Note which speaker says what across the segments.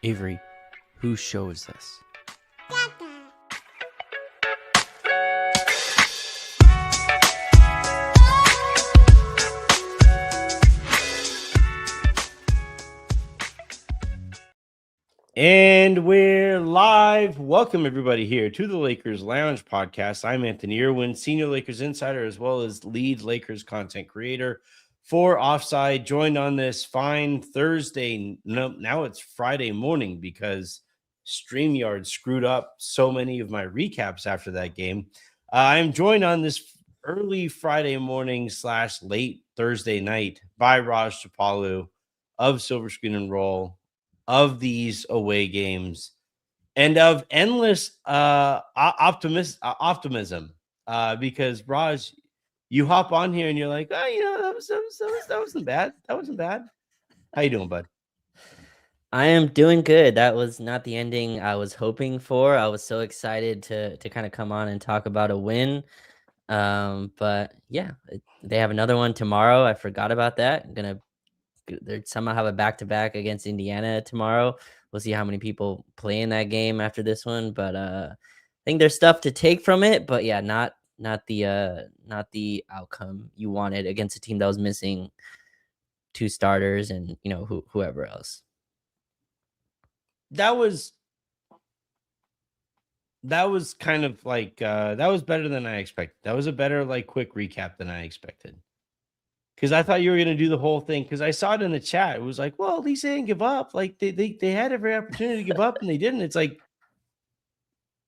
Speaker 1: Avery, whose show is this? And we're live. Welcome, everybody, here to the Lakers Lounge podcast. I'm Anthony Irwin, senior Lakers insider, as well as lead Lakers content creator for Offside. Joined on this fine Thursday. No, now it's Friday morning because StreamYard screwed up so many of my recaps after that game. I'm joined on this early Friday morning / late Thursday night by Raj Chapalu of Silver Screen and Roll, of these away games, and of endless optimism. Because Raj, you hop on here and you're like, oh, that wasn't bad. That wasn't bad. How you doing, bud?
Speaker 2: I am doing good. That was not the ending I was hoping for. I was so excited to kind of come on and talk about a win. But yeah, they have another one tomorrow. I forgot about that. They somehow have a back-to-back against Indiana tomorrow. We'll see how many people play in that game after this one. But I think there's stuff to take from it. But yeah, not the outcome you wanted against a team that was missing two starters and whoever else.
Speaker 1: That was kind of like that was better than I expected. That was a better quick recap than I expected. Because I thought you were going to do the whole thing. Because I saw it in the chat. It was like, well, at least they didn't give up. Like they had every opportunity to give up and they didn't. It's like,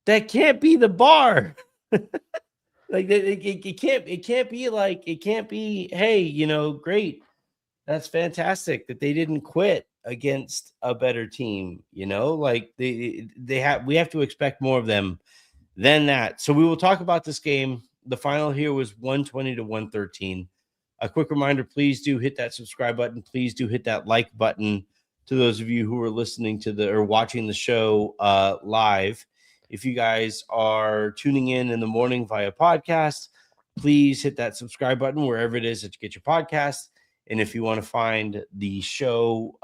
Speaker 1: that can't be the bar. Like it can't be, hey, great. That's fantastic that they didn't quit against a better team. Like we have to expect more of them than that. So we will talk about this game. The final here was 120-113. A quick reminder, please do hit that subscribe button. Please do hit that like button to those of you who are listening to or watching the show live. If you guys are tuning in the morning via podcast, please hit that subscribe button wherever it is that you get your podcast. And if you want to find the show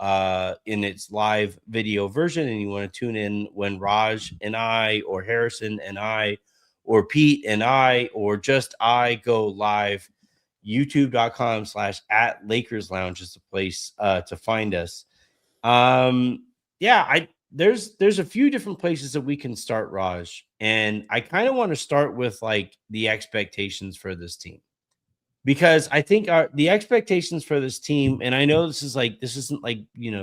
Speaker 1: in its live video version and you want to tune in when Raj and I, or Harrison and I, or Pete and I, or just I go live, youtube.com/@Lakers Lounge is the place to find us. There's a few different places that we can start, Raj, and I kind of want to start with the expectations for this team, because I think the expectations for this team, and I know this isn't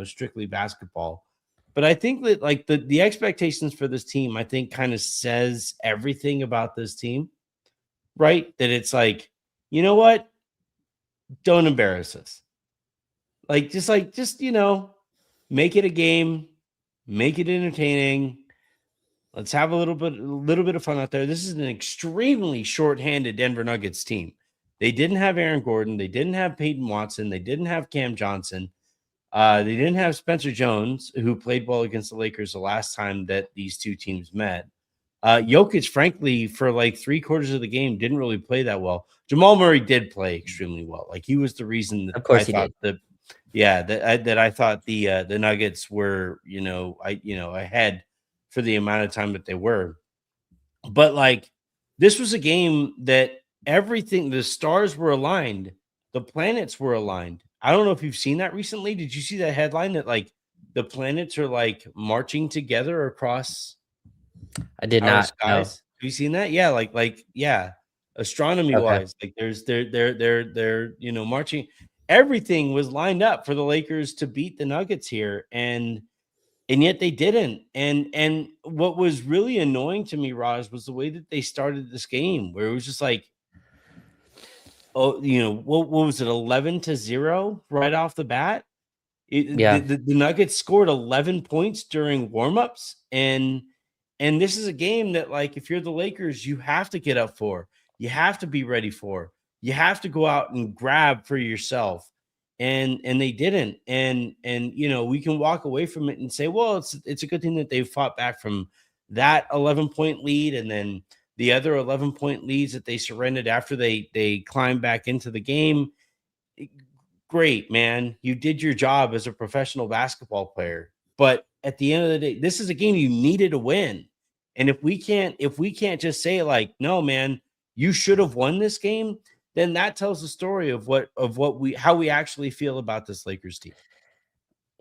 Speaker 1: strictly basketball, but I think that the expectations for this team, I think, kind of says everything about this team, right? That it's like, you know what? Don't embarrass us. Just make it a game, make it entertaining. Let's have a little bit of fun out there. This is an extremely shorthanded Denver Nuggets team. They didn't have Aaron Gordon. They didn't have Peyton Watson. They didn't have Cam Johnson. They didn't have Spencer Jones, who played well against the Lakers the last time that these two teams met. Jokic, frankly, for 3/4 of the game, didn't really play that well. Jamal Murray did play extremely well. He was the reason that
Speaker 2: Of course
Speaker 1: I thought I thought the Nuggets were ahead for the amount of time that they were. But this was a game that everything, the stars were aligned, the planets were aligned. I don't know if you've seen that recently. Did you see that headline that the planets are marching together across?
Speaker 2: I did not. No.
Speaker 1: Have you seen that? Yeah, yeah. Astronomy wise, they're marching. Everything was lined up for the Lakers to beat the Nuggets here, and yet they didn't. And what was really annoying to me, Raj, was the way that they started this game, where it was just what was it, 11-0 right off the bat? The Nuggets scored 11 points during warmups, and this is a game that, if you're the Lakers, you have to get up for. You have to be ready for. You have to go out and grab for yourself. And they didn't. And we can walk away from it and say, well, it's a good thing that they fought back from that 11-point lead, and then the other 11-point leads that they surrendered after they climbed back into the game. Great, man. You did your job as a professional basketball player. But at the end of the day, this is a game you needed to win. And if we can't just say like, no, man, you should have won this game, then that tells the story of how we actually feel about this Lakers team.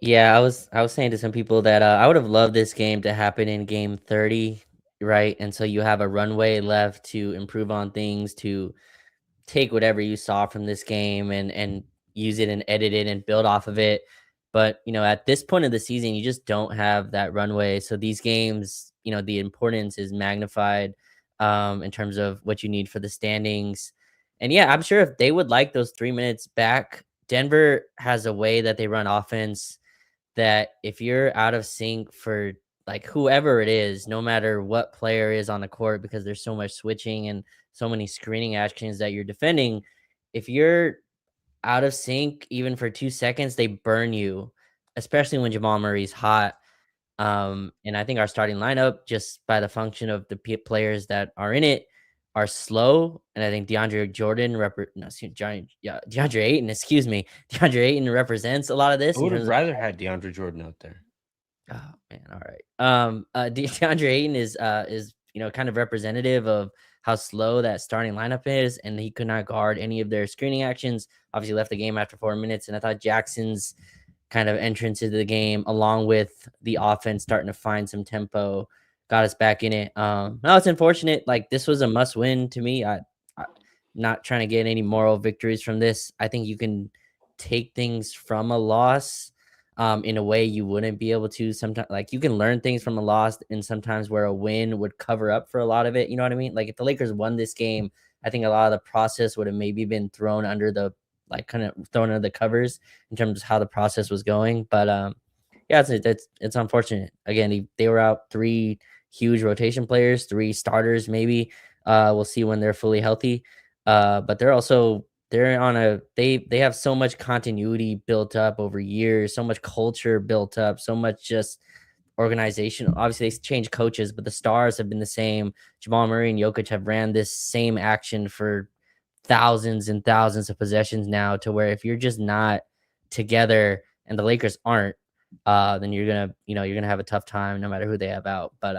Speaker 2: Yeah, I was saying to some people that I would have loved this game to happen in game 30, right? And so you have a runway left to improve on things, to take whatever you saw from this game and use it and edit it and build off of it. But at this point of the season, you just don't have that runway. So these games, the importance is magnified in terms of what you need for the standings. And yeah, I'm sure if they would like those 3 minutes back, Denver has a way that they run offense that if you're out of sync for like whoever it is, no matter what player is on the court, because there's so much switching and so many screening actions that you're defending, if you're out of sync even for 2 seconds, they burn you, especially when Jamal Murray's hot. And I think our starting lineup, just by the function of the players that are in it, are slow. And I think DeAndre Ayton, excuse me, DeAndre Ayton represents a lot of
Speaker 1: I
Speaker 2: this in
Speaker 1: would have
Speaker 2: terms of.
Speaker 1: rather had DeAndre Jordan out there.
Speaker 2: Oh man, all right. DeAndre Ayton is kind of representative of how slow that starting lineup is, and he could not guard any of their screening actions. Obviously, left the game after 4 minutes, and I thought Jackson's kind of entrance into the game, along with the offense starting to find some tempo, got us back in it. No, it's unfortunate. Like this was a must win to me. I not trying to get any moral victories from this. I think you can take things from a loss in a way you wouldn't be able to sometimes. Like you can learn things from a loss, and sometimes where a win would cover up for a lot of it. You know what I mean? Like if the Lakers won this game, I think a lot of the process would have maybe been thrown under the kind of thrown under the covers in terms of how the process was going. But yeah, it's unfortunate. Again, they were out 3 huge rotation players, 3 starters maybe. We'll see when they're fully healthy. But they're on they have so much continuity built up over years, so much culture built up, so much just organization. Obviously, they changed coaches, but the stars have been the same. Jamal Murray and Jokic have ran this same action for thousands and thousands of possessions now, to where if you're just not together and the Lakers aren't, then you're gonna have a tough time no matter who they have out. But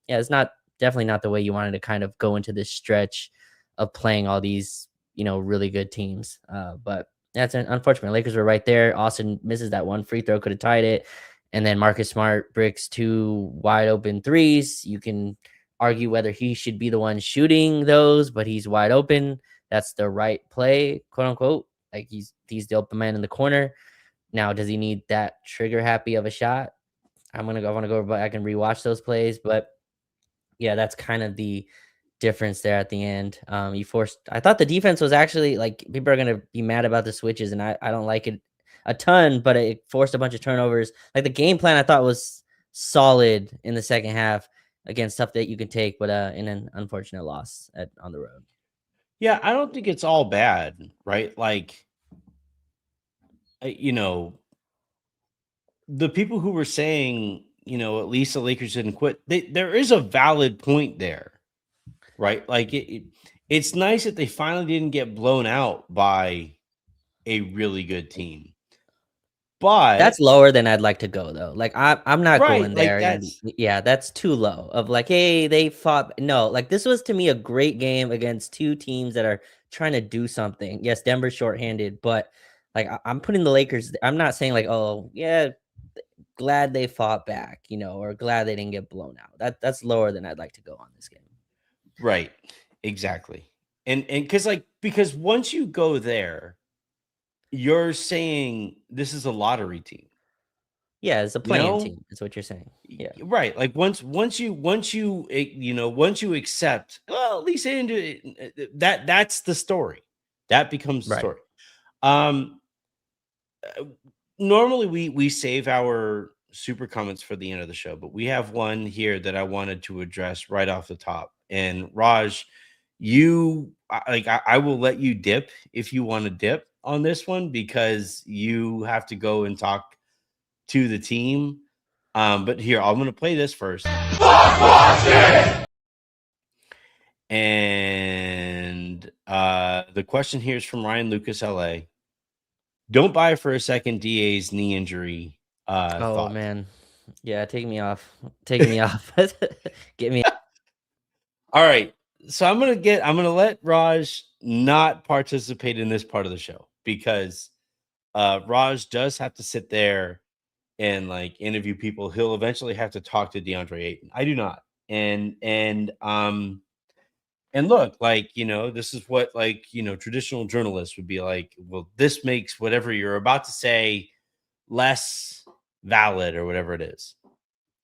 Speaker 2: yeah, it's definitely not the way you wanted to kind of go into this stretch of playing all these really good teams. But that's unfortunate. Lakers were right there. Austin misses that one free throw, could have tied it, and then Marcus Smart bricks 2 wide open threes. You can argue whether he should be the one shooting those, but he's wide open. That's the right play, quote unquote. Like he's the open man in the corner. Now, does he need that trigger happy of a shot? I want to go back and rewatch those plays, but yeah, that's kind of the difference there at the end. I thought the defense was actually, like, people are gonna be mad about the switches, and I don't like it a ton, but it forced a bunch of turnovers. Like the game plan I thought was solid in the second half against stuff that you could take, but in an unfortunate loss on the road.
Speaker 1: Yeah, I don't think it's all bad, right? Like, the people who were saying, at least the Lakers didn't quit, there is a valid point there, right? Like, it's nice that they finally didn't get blown out by a really good team. But
Speaker 2: that's lower than I'd like to go, though. Like I'm not
Speaker 1: right,
Speaker 2: going
Speaker 1: like
Speaker 2: there. Yeah, that's too low. Of like, hey, they fought. No, like this was to me a great game against 2 teams that are trying to do something. Yes, Denver's shorthanded, but like I'm putting the Lakers. I'm not saying like, oh yeah, glad they fought back, or glad they didn't get blown out. That's lower than I'd like to go on this game.
Speaker 1: right, exactly. And because once you go there, you're saying this is a lottery team.
Speaker 2: Yeah, it's a playing team. Is what you're saying. Yeah,
Speaker 1: Right. Like once you accept, well, at least they didn't do it, that's the story. That becomes the
Speaker 2: right.
Speaker 1: story. Um Normally we save our super comments for the end of the show, but we have one here that I wanted to address right off the top. And Raj, I will let you dip if you want to dip on this one, because you have to go and talk to the team. But here, I'm going to play this first. And the question here is from Ryan Lucas, LA. Don't buy for a second DA's knee injury.
Speaker 2: Oh
Speaker 1: Thought.
Speaker 2: man. Yeah, take me off. Take me off. Get me.
Speaker 1: All right. So I'm gonna let Raj not participate in this part of the show because Raj does have to sit there and like interview people. He'll eventually have to talk to DeAndre Ayton. I do not. And look, like, this is what, like, traditional journalists would be like, well, this makes whatever you're about to say less valid or whatever it is.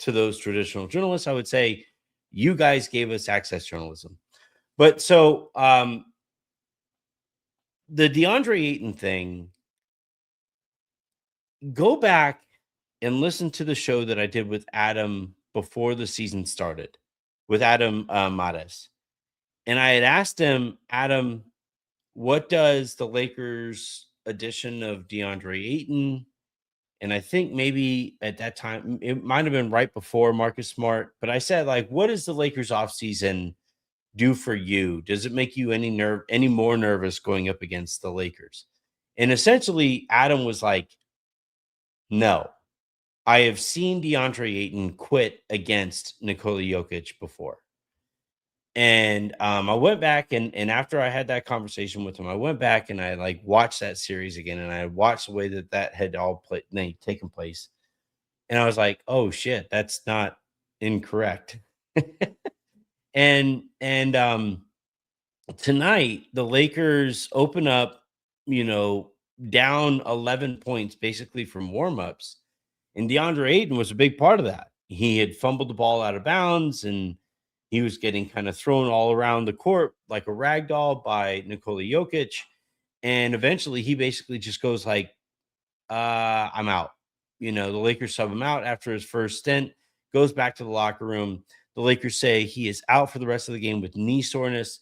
Speaker 1: To those traditional journalists, I would say, you guys gave us access journalism. But so the DeAndre Ayton thing, go back and listen to the show that I did with Adam before the season started, with Adam Mares. And I had asked him, Adam, what does the Lakers addition of DeAndre Ayton, and I think maybe at that time, it might have been right before Marcus Smart, but I said, like, what does the Lakers offseason do for you? Does it make you any more nervous going up against the Lakers? And essentially, Adam was like, no. I have seen DeAndre Ayton quit against Nikola Jokic before. And I went back and after I had that conversation with him, I went back and I like watched that series again, and I watched the way that had all taken place, and I was like, oh shit, that's not incorrect. And tonight the Lakers open up, you know, down 11 points basically from warmups, and DeAndre Ayton was a big part of that. He had fumbled the ball out of bounds, and he was getting kind of thrown all around the court like a rag doll by Nikola Jokic. And eventually he basically just goes like, I'm out. The Lakers sub him out after his first stint, goes back to the locker room. The Lakers say he is out for the rest of the game with knee soreness.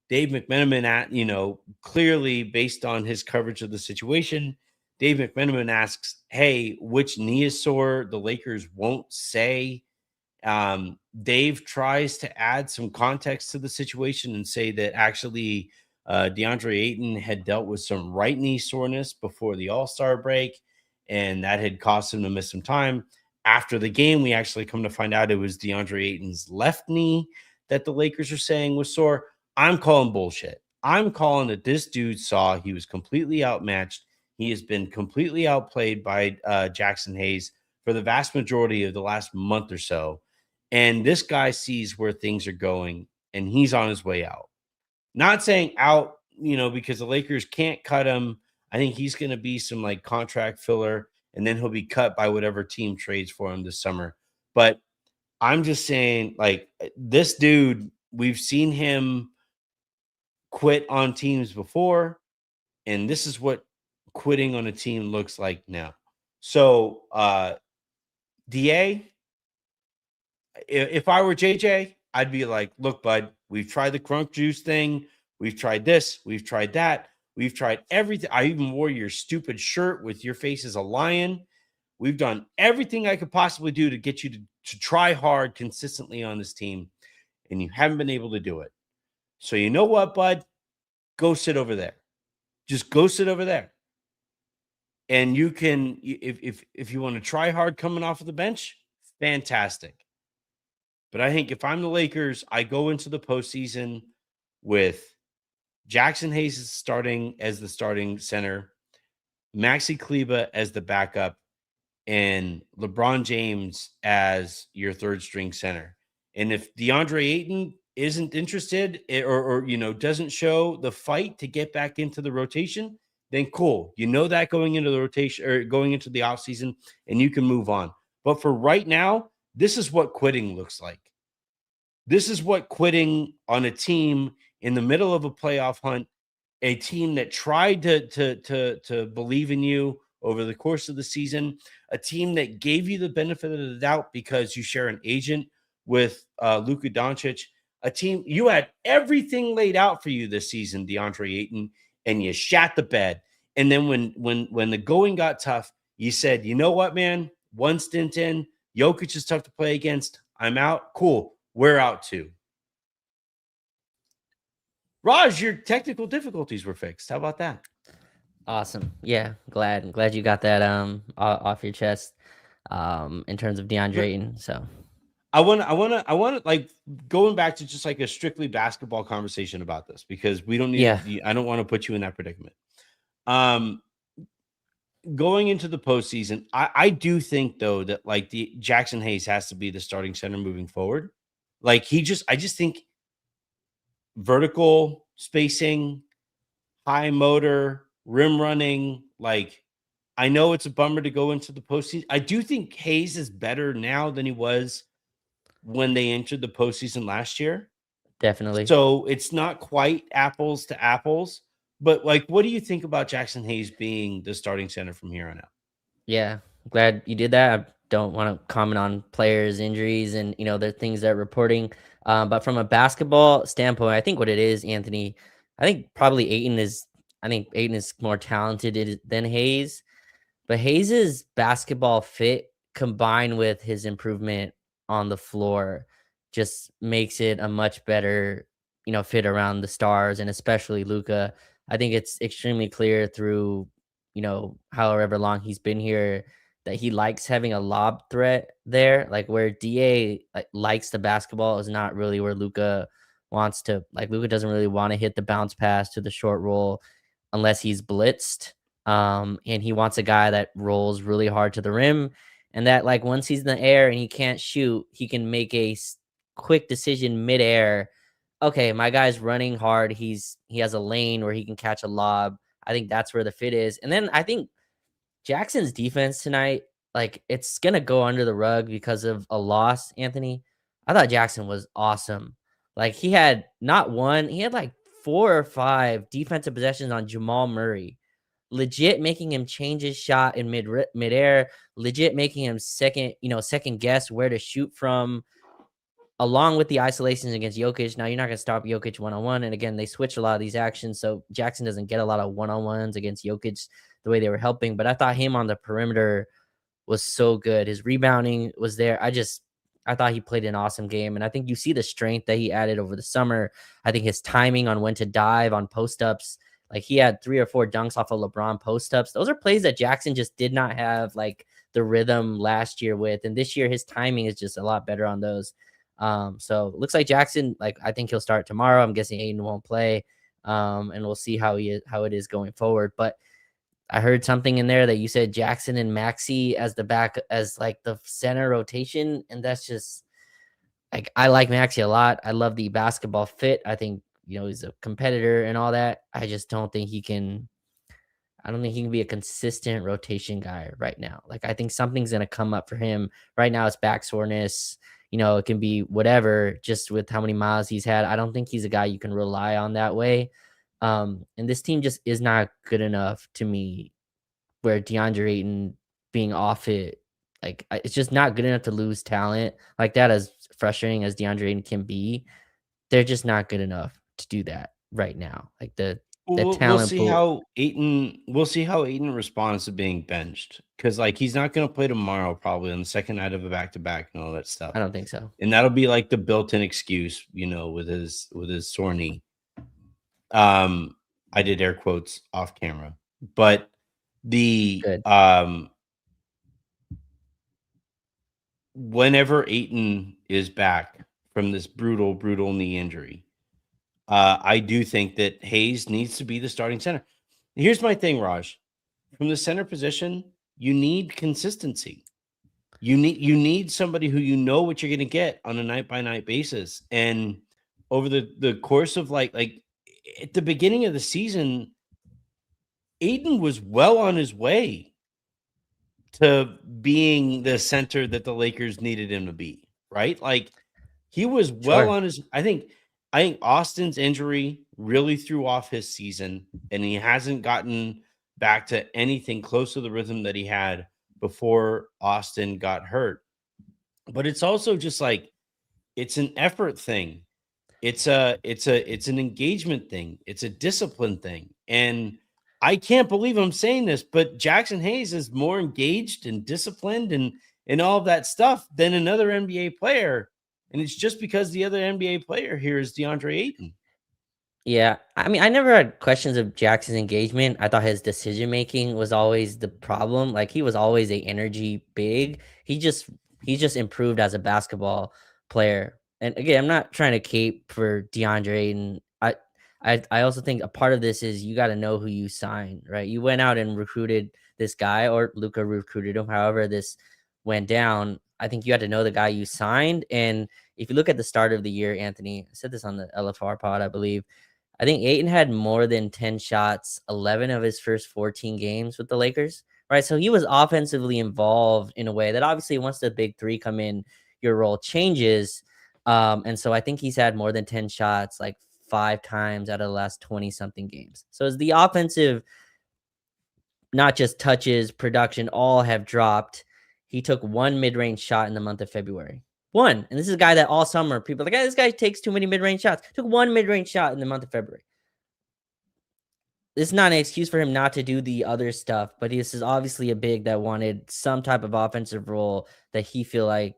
Speaker 1: Dave McMenamin, clearly based on his coverage of the situation, Dave McMenamin asks, hey, which knee is sore? The Lakers won't say. Dave tries to add some context to the situation and say that actually DeAndre Ayton had dealt with some right knee soreness before the All-Star break, and that had cost him to miss some time. After the game, we actually come to find out it was DeAndre Ayton's left knee that the Lakers are saying was sore. I'm calling bullshit. I'm calling that this dude saw he was completely outmatched. He has been completely outplayed by Jaxson Hayes for the vast majority of the last month or so. And this guy sees where things are going, and he's on his way out. Not saying out, because the Lakers can't cut him. I think he's going to be some like contract filler, and then he'll be cut by whatever team trades for him this summer. But I'm just saying, like, this dude, we've seen him quit on teams before, and this is what quitting on a team looks like now. So, DA, if I were JJ, I'd be like, look, bud, we've tried the crunk juice thing. We've tried this. We've tried that. We've tried everything. I even wore your stupid shirt with your face as a lion. We've done everything I could possibly do to get you to try hard consistently on this team, and you haven't been able to do it. So you know what, bud? Go sit over there. Just go sit over there. And you can, if you want to try hard coming off of the bench, fantastic. But I think if I'm the Lakers, I go into the postseason with Jaxson Hayes starting as the starting center, Maxi Kleba as the backup, and LeBron James as your third string center. And if DeAndre Ayton isn't interested or doesn't show the fight to get back into the rotation, then cool. That going into the rotation or going into the offseason, and you can move on. But for right now, this is what quitting looks like. This is what quitting on a team in the middle of a playoff hunt, a team that tried to believe in you over the course of the season, a team that gave you the benefit of the doubt because you share an agent with Luka Doncic, a team you had everything laid out for you this season, DeAndre Ayton, and you shat the bed. And then when the going got tough, you said, you know what, man? One stint in, Jokic is tough to play against. I'm out. Cool. We're out too. Raj, your technical difficulties were fixed. How about that?
Speaker 2: Awesome. Yeah, glad you got that off your chest. in terms of Deandre
Speaker 1: But
Speaker 2: Ayton. So
Speaker 1: I want to like going back to just like a strictly basketball conversation about this because we don't
Speaker 2: yeah,
Speaker 1: need to. I don't want to put you in that predicament. Um, Going into the postseason, I do think though that like the Jaxson Hayes has to be the starting center moving forward. Like I just think vertical spacing, high motor, rim running. Like, I know it's a bummer to go into the postseason. I do think Hayes is better now than he was when they entered the postseason last year.
Speaker 2: definitely.
Speaker 1: So it's not quite apples to apples. But like, what do you think about Jaxson Hayes being the starting center from here on out?
Speaker 2: Yeah, glad you did that. I don't want to comment on players' injuries and the things they're reporting. But from a basketball standpoint, I think what it is, Anthony, I think probably Aiton is. I think Aiton is more talented than Hayes. But Hayes's basketball fit combined with his improvement on the floor just makes it a much better, fit around the stars and especially Luca. I think it's extremely clear through, however long he's been here that he likes having a lob threat there. Like where DA likes the basketball is not really where Luca wants to. Like Luca doesn't really want to hit the bounce pass to the short roll unless he's blitzed, and he wants a guy that rolls really hard to the rim and that like once he's in the air and he can't shoot, he can make a quick decision midair. Okay, my guy's running hard. He has a lane where he can catch a lob. I think that's where the fit is. And then I think Jackson's defense tonight, like it's gonna go under the rug because of a loss, Anthony. I thought Jackson was awesome. Like he had not one, he had like 4 or 5 defensive possessions on Jamal Murray, legit making him change his shot in midair, legit making him second guess where to shoot from, along with the isolations against Jokic. Now you're not gonna stop Jokic one-on-one. And again, they switch a lot of these actions. So Jackson doesn't get a lot of one-on-ones against Jokic the way they were helping. But I thought him on the perimeter was so good. His rebounding was there. I thought he played an awesome game. And I think you see the strength that he added over the summer. I think his timing on when to dive on post-ups, like he had 3 or 4 dunks off of LeBron post-ups. Those are plays that Jackson just did not have like the rhythm last year with. And this year his timing is just a lot better on those. So it looks like Jackson, like I think he'll start tomorrow. I'm guessing Aiden won't play. And we'll see how it is going forward. But I heard something in there that you said Jackson and Maxey as the back as like the center rotation, and that's just like I like Maxey a lot. I love the basketball fit. I think he's a competitor and all that. I just don't think he can. I don't think he can be a consistent rotation guy right now. Like I think something's gonna come up for him. Right now it's back soreness. It can be whatever, just with how many miles he's had. I don't think he's a guy you can rely on that way. And this team just is not good enough to me where DeAndre Ayton being off it, like it's just not good enough to lose talent like that. As frustrating as DeAndre Ayton can be, they're just not good enough to do that right now. Like the
Speaker 1: We'll
Speaker 2: talent
Speaker 1: see
Speaker 2: pool.
Speaker 1: how Aiton responds to being benched because like he's not going to play tomorrow probably on the second night of a back to back and all that stuff,
Speaker 2: I don't think so.
Speaker 1: and that'll be like the built-in excuse, with his sore knee. I did air quotes off camera, but the
Speaker 2: Good.
Speaker 1: whenever Aiton is back from this brutal knee injury, I do think that Hayes needs to be the starting center. Here's my thing, Raj. From the center position, you need consistency. You need somebody who what you're going to get on a night by night basis. And over the course of like at the beginning of the season, Aiden was well on his way to being the center that the Lakers needed him to be, right? Like he was well
Speaker 2: Sure.
Speaker 1: on his I think Austin's injury really threw off his season and he hasn't gotten back to anything close to the rhythm that he had before Austin got hurt. But it's also just like it's an effort thing. It's an engagement thing. It's a discipline thing. And I can't believe I'm saying this, but Jaxson Hayes is more engaged and disciplined and all of that stuff than another NBA player. And it's just because the other NBA player here is DeAndre Ayton.
Speaker 2: Yeah, I mean, I never had questions of Jackson's engagement. I thought his decision making was always the problem. Like he was always a energy big. He just improved as a basketball player. And again, I'm not trying to cape for Deandre Ayton. I also think a part of this is you got to know who you sign, right? You went out and recruited this guy, or Luca recruited him. However, this went down. I think you had to know the guy you signed. And if you look at the start of the year, Anthony, I said this on the LFR pod, I believe. I think Ayton had more than 10 shots, 11 of his first 14 games with the Lakers, right? So he was offensively involved in a way that obviously once the big three come in, your role changes. And so I think he's had more than 10 shots like 5 times out of the last 20 something games. So as the offensive, not just touches, production, all have dropped. He took one mid range shot in the month of February. One. And this is a guy that all summer people are like, hey, this guy takes too many mid range shots. Took one mid range shot in the month of February. It's not an excuse for him not to do the other stuff, but this is obviously a big that wanted some type of offensive role that he feels like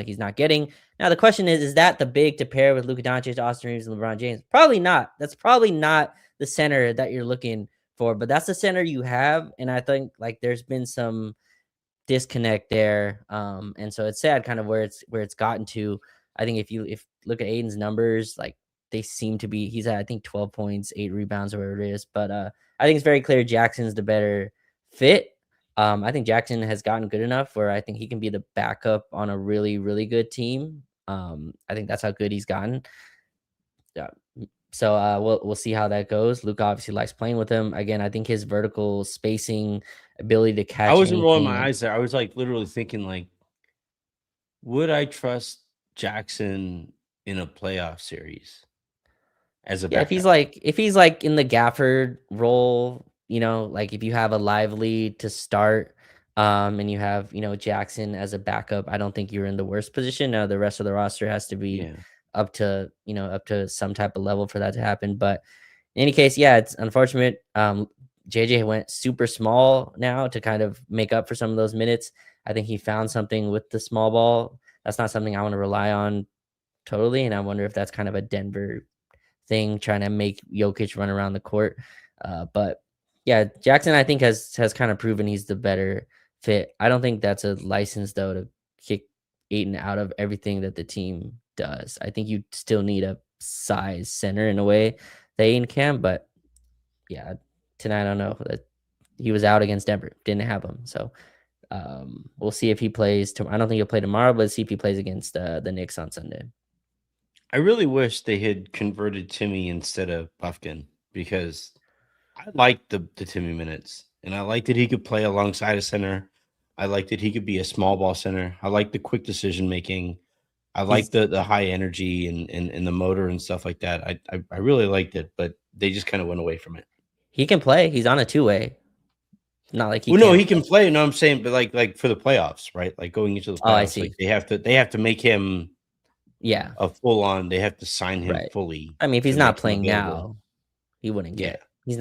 Speaker 2: he's not getting. Now the question is that the big to pair with Luka Doncic, Austin Reeves, and LeBron James? Probably not. That's probably not the center that you're looking for, but that's the center you have. And I think like there's been some disconnect there. And so it's sad kind of where it's gotten to. I think if look at Aiden's numbers, like they seem to be he's at I think 12 points, 8 rebounds, or whatever it is. But I think it's very clear Jackson's the better fit. I think Jackson has gotten good enough where I think he can be the backup on a really, really good team. I think that's how good he's gotten. Yeah. So we'll see how that goes. Luke obviously likes playing with him. Again, I think his vertical spacing, ability to
Speaker 1: I
Speaker 2: catch
Speaker 1: wasn't rolling my
Speaker 2: anything.
Speaker 1: eyes there. I was like literally thinking like, would I trust Jackson in a playoff series as a
Speaker 2: Yeah,
Speaker 1: backup?
Speaker 2: if he's like in the Gafford role, like if you have a Lively to start, and you have, Jackson as a backup, I don't think you're in the worst position. Now the rest of the roster has to be
Speaker 1: Yeah.
Speaker 2: up to some type of level for that to happen. But in any case, yeah, it's unfortunate. JJ went super small now to kind of make up for some of those minutes. I think he found something with the small ball. That's not something I want to rely on totally. And I wonder if that's kind of a Denver thing, trying to make Jokic run around the court. But yeah, Jackson, I think has kind of proven he's the better fit. I don't think that's a license though to kick Aiton out of everything that the team does. I think you still need a size center in a way that Aiton can. But yeah, tonight I don't know that he was out against Denver, didn't have him. So we'll see if he plays. I don't think he'll play tomorrow, but see if he plays against the Knicks on Sunday.
Speaker 1: I really wish they had converted Timmy instead of Buffkin because I liked the Timmy minutes, and I liked that he could play alongside a center. I liked that he could be a small ball center. I like the quick decision making. I like
Speaker 2: He's
Speaker 1: the high energy and the motor and stuff like that. I really liked it, but they just kind of went away from it.
Speaker 2: he can play. He's on a two-way. Not like he
Speaker 1: Well, no,
Speaker 2: can't
Speaker 1: he
Speaker 2: play.
Speaker 1: can play. No, I'm saying, but like for the playoffs, right? Like going into the
Speaker 2: Oh, I
Speaker 1: playoffs, like
Speaker 2: see.
Speaker 1: they have to make him
Speaker 2: Yeah,
Speaker 1: a full on. They have to sign him
Speaker 2: right.
Speaker 1: fully
Speaker 2: I mean, if he's
Speaker 1: to
Speaker 2: not
Speaker 1: make him
Speaker 2: playing
Speaker 1: available.
Speaker 2: now, he wouldn't
Speaker 1: Yeah.
Speaker 2: get. He's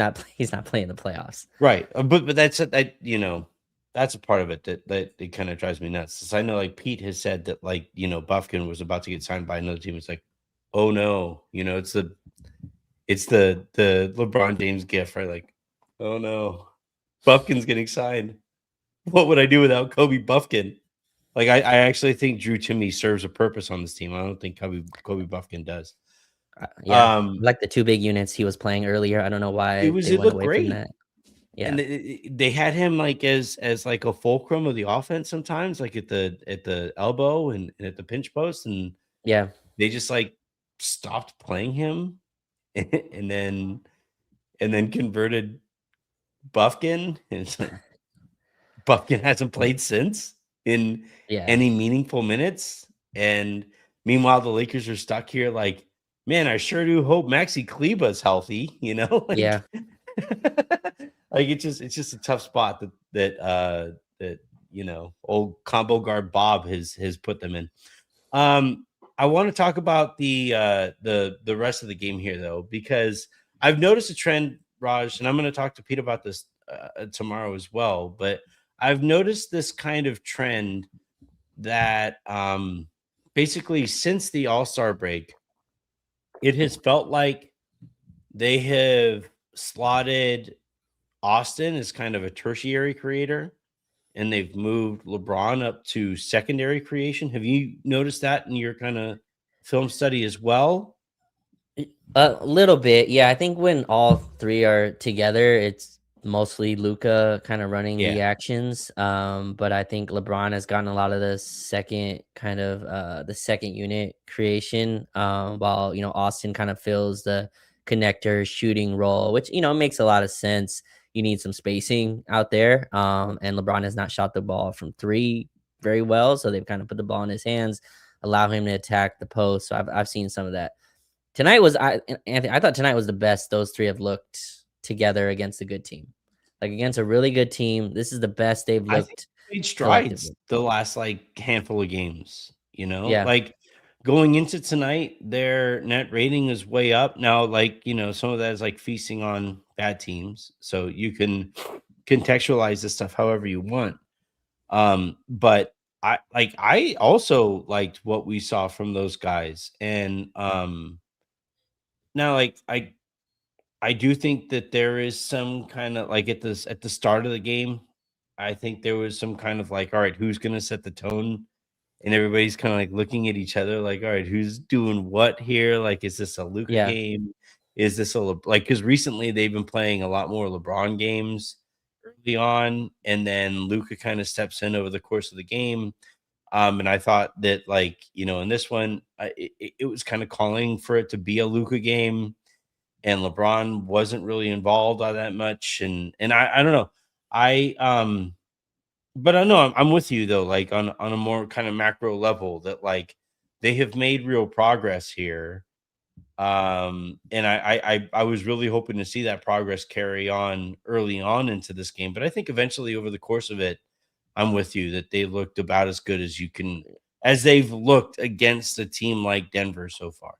Speaker 2: not playing the playoffs.
Speaker 1: Right, but that's a part of it that it kind of drives me nuts. Since I know like Pete has said that like Buffkin was about to get signed by another team. It's like, oh no, it's the LeBron James gift, right? Like, oh no, Buffkin's getting signed. What would I do without Kobe Buffkin? Like I actually think Drew Timmy serves a purpose on this team. I don't think Kobe Buffkin does.
Speaker 2: Yeah,
Speaker 1: Um,
Speaker 2: like the two big units he was playing earlier. I don't know why they
Speaker 1: it
Speaker 2: went
Speaker 1: looked
Speaker 2: away from
Speaker 1: great.
Speaker 2: that. Yeah,
Speaker 1: And they had him like as like a fulcrum of the offense sometimes, like at the elbow and at the pinch post, and
Speaker 2: yeah,
Speaker 1: they just like stopped playing him, and then converted Buffkin. And it's like Buffkin hasn't played since in
Speaker 2: yeah,
Speaker 1: any meaningful minutes, and meanwhile the Lakers are stuck here. Like, man, I sure do hope Maxi Kleber's healthy. Like.
Speaker 2: yeah.
Speaker 1: Like it's just a tough spot that old combo guard Bob has put them in. I want to talk about the rest of the game here though, because I've noticed a trend, Raj, and I'm going to talk to Pete about this tomorrow as well. But I've noticed this kind of trend that basically since the All-Star break, it has felt like they have slotted Austin as kind of a tertiary creator, and they've moved LeBron up to secondary creation. Have you noticed that in your kind of film study as well?
Speaker 2: A little bit, yeah. I think when all three are together, it's mostly Luca kind of running the
Speaker 1: Yeah.
Speaker 2: actions. But I think LeBron has gotten a lot of the second kind of the second unit creation. While Austin kind of fills the connector shooting role, which makes a lot of sense. You need some spacing out there. And LeBron has not shot the ball from three very well, so they've kind of put the ball in his hands, allow him to attack the post. So I've seen some of that. Tonight was Anthony, I thought tonight was the best those three have looked together against a good team. Like, against a really good team, this is the best they've
Speaker 1: I think
Speaker 2: looked
Speaker 1: they made strides
Speaker 2: collectively.
Speaker 1: the last like handful of games,
Speaker 2: Yeah,
Speaker 1: like going into tonight, their net rating is way up. Now, like, some of that is like feasting on bad teams. So you can contextualize this stuff however you want. But I also liked what we saw from those guys. And now like I do think that there is some kind of like at the start of the game, I think there was some kind of like, all right, who's gonna set the tone? And everybody's kind of like looking at each other like, all right, who's doing what here? Like, is this a Luca
Speaker 2: yeah.
Speaker 1: game? Is this like because recently they've been playing a lot more LeBron games early on, and then Luca kind of steps in over the course of the game. And I thought that, like, in this one, it was kind of calling for it to be a Luca game, and LeBron wasn't really involved all that much. And I don't know. I but I know I'm with you though, like on a more kind of macro level that like they have made real progress here. And I was really hoping to see that progress carry on early on into this game. But I think eventually over the course of it, I'm with you that they looked about as good as you can as they've looked against a team like Denver so far.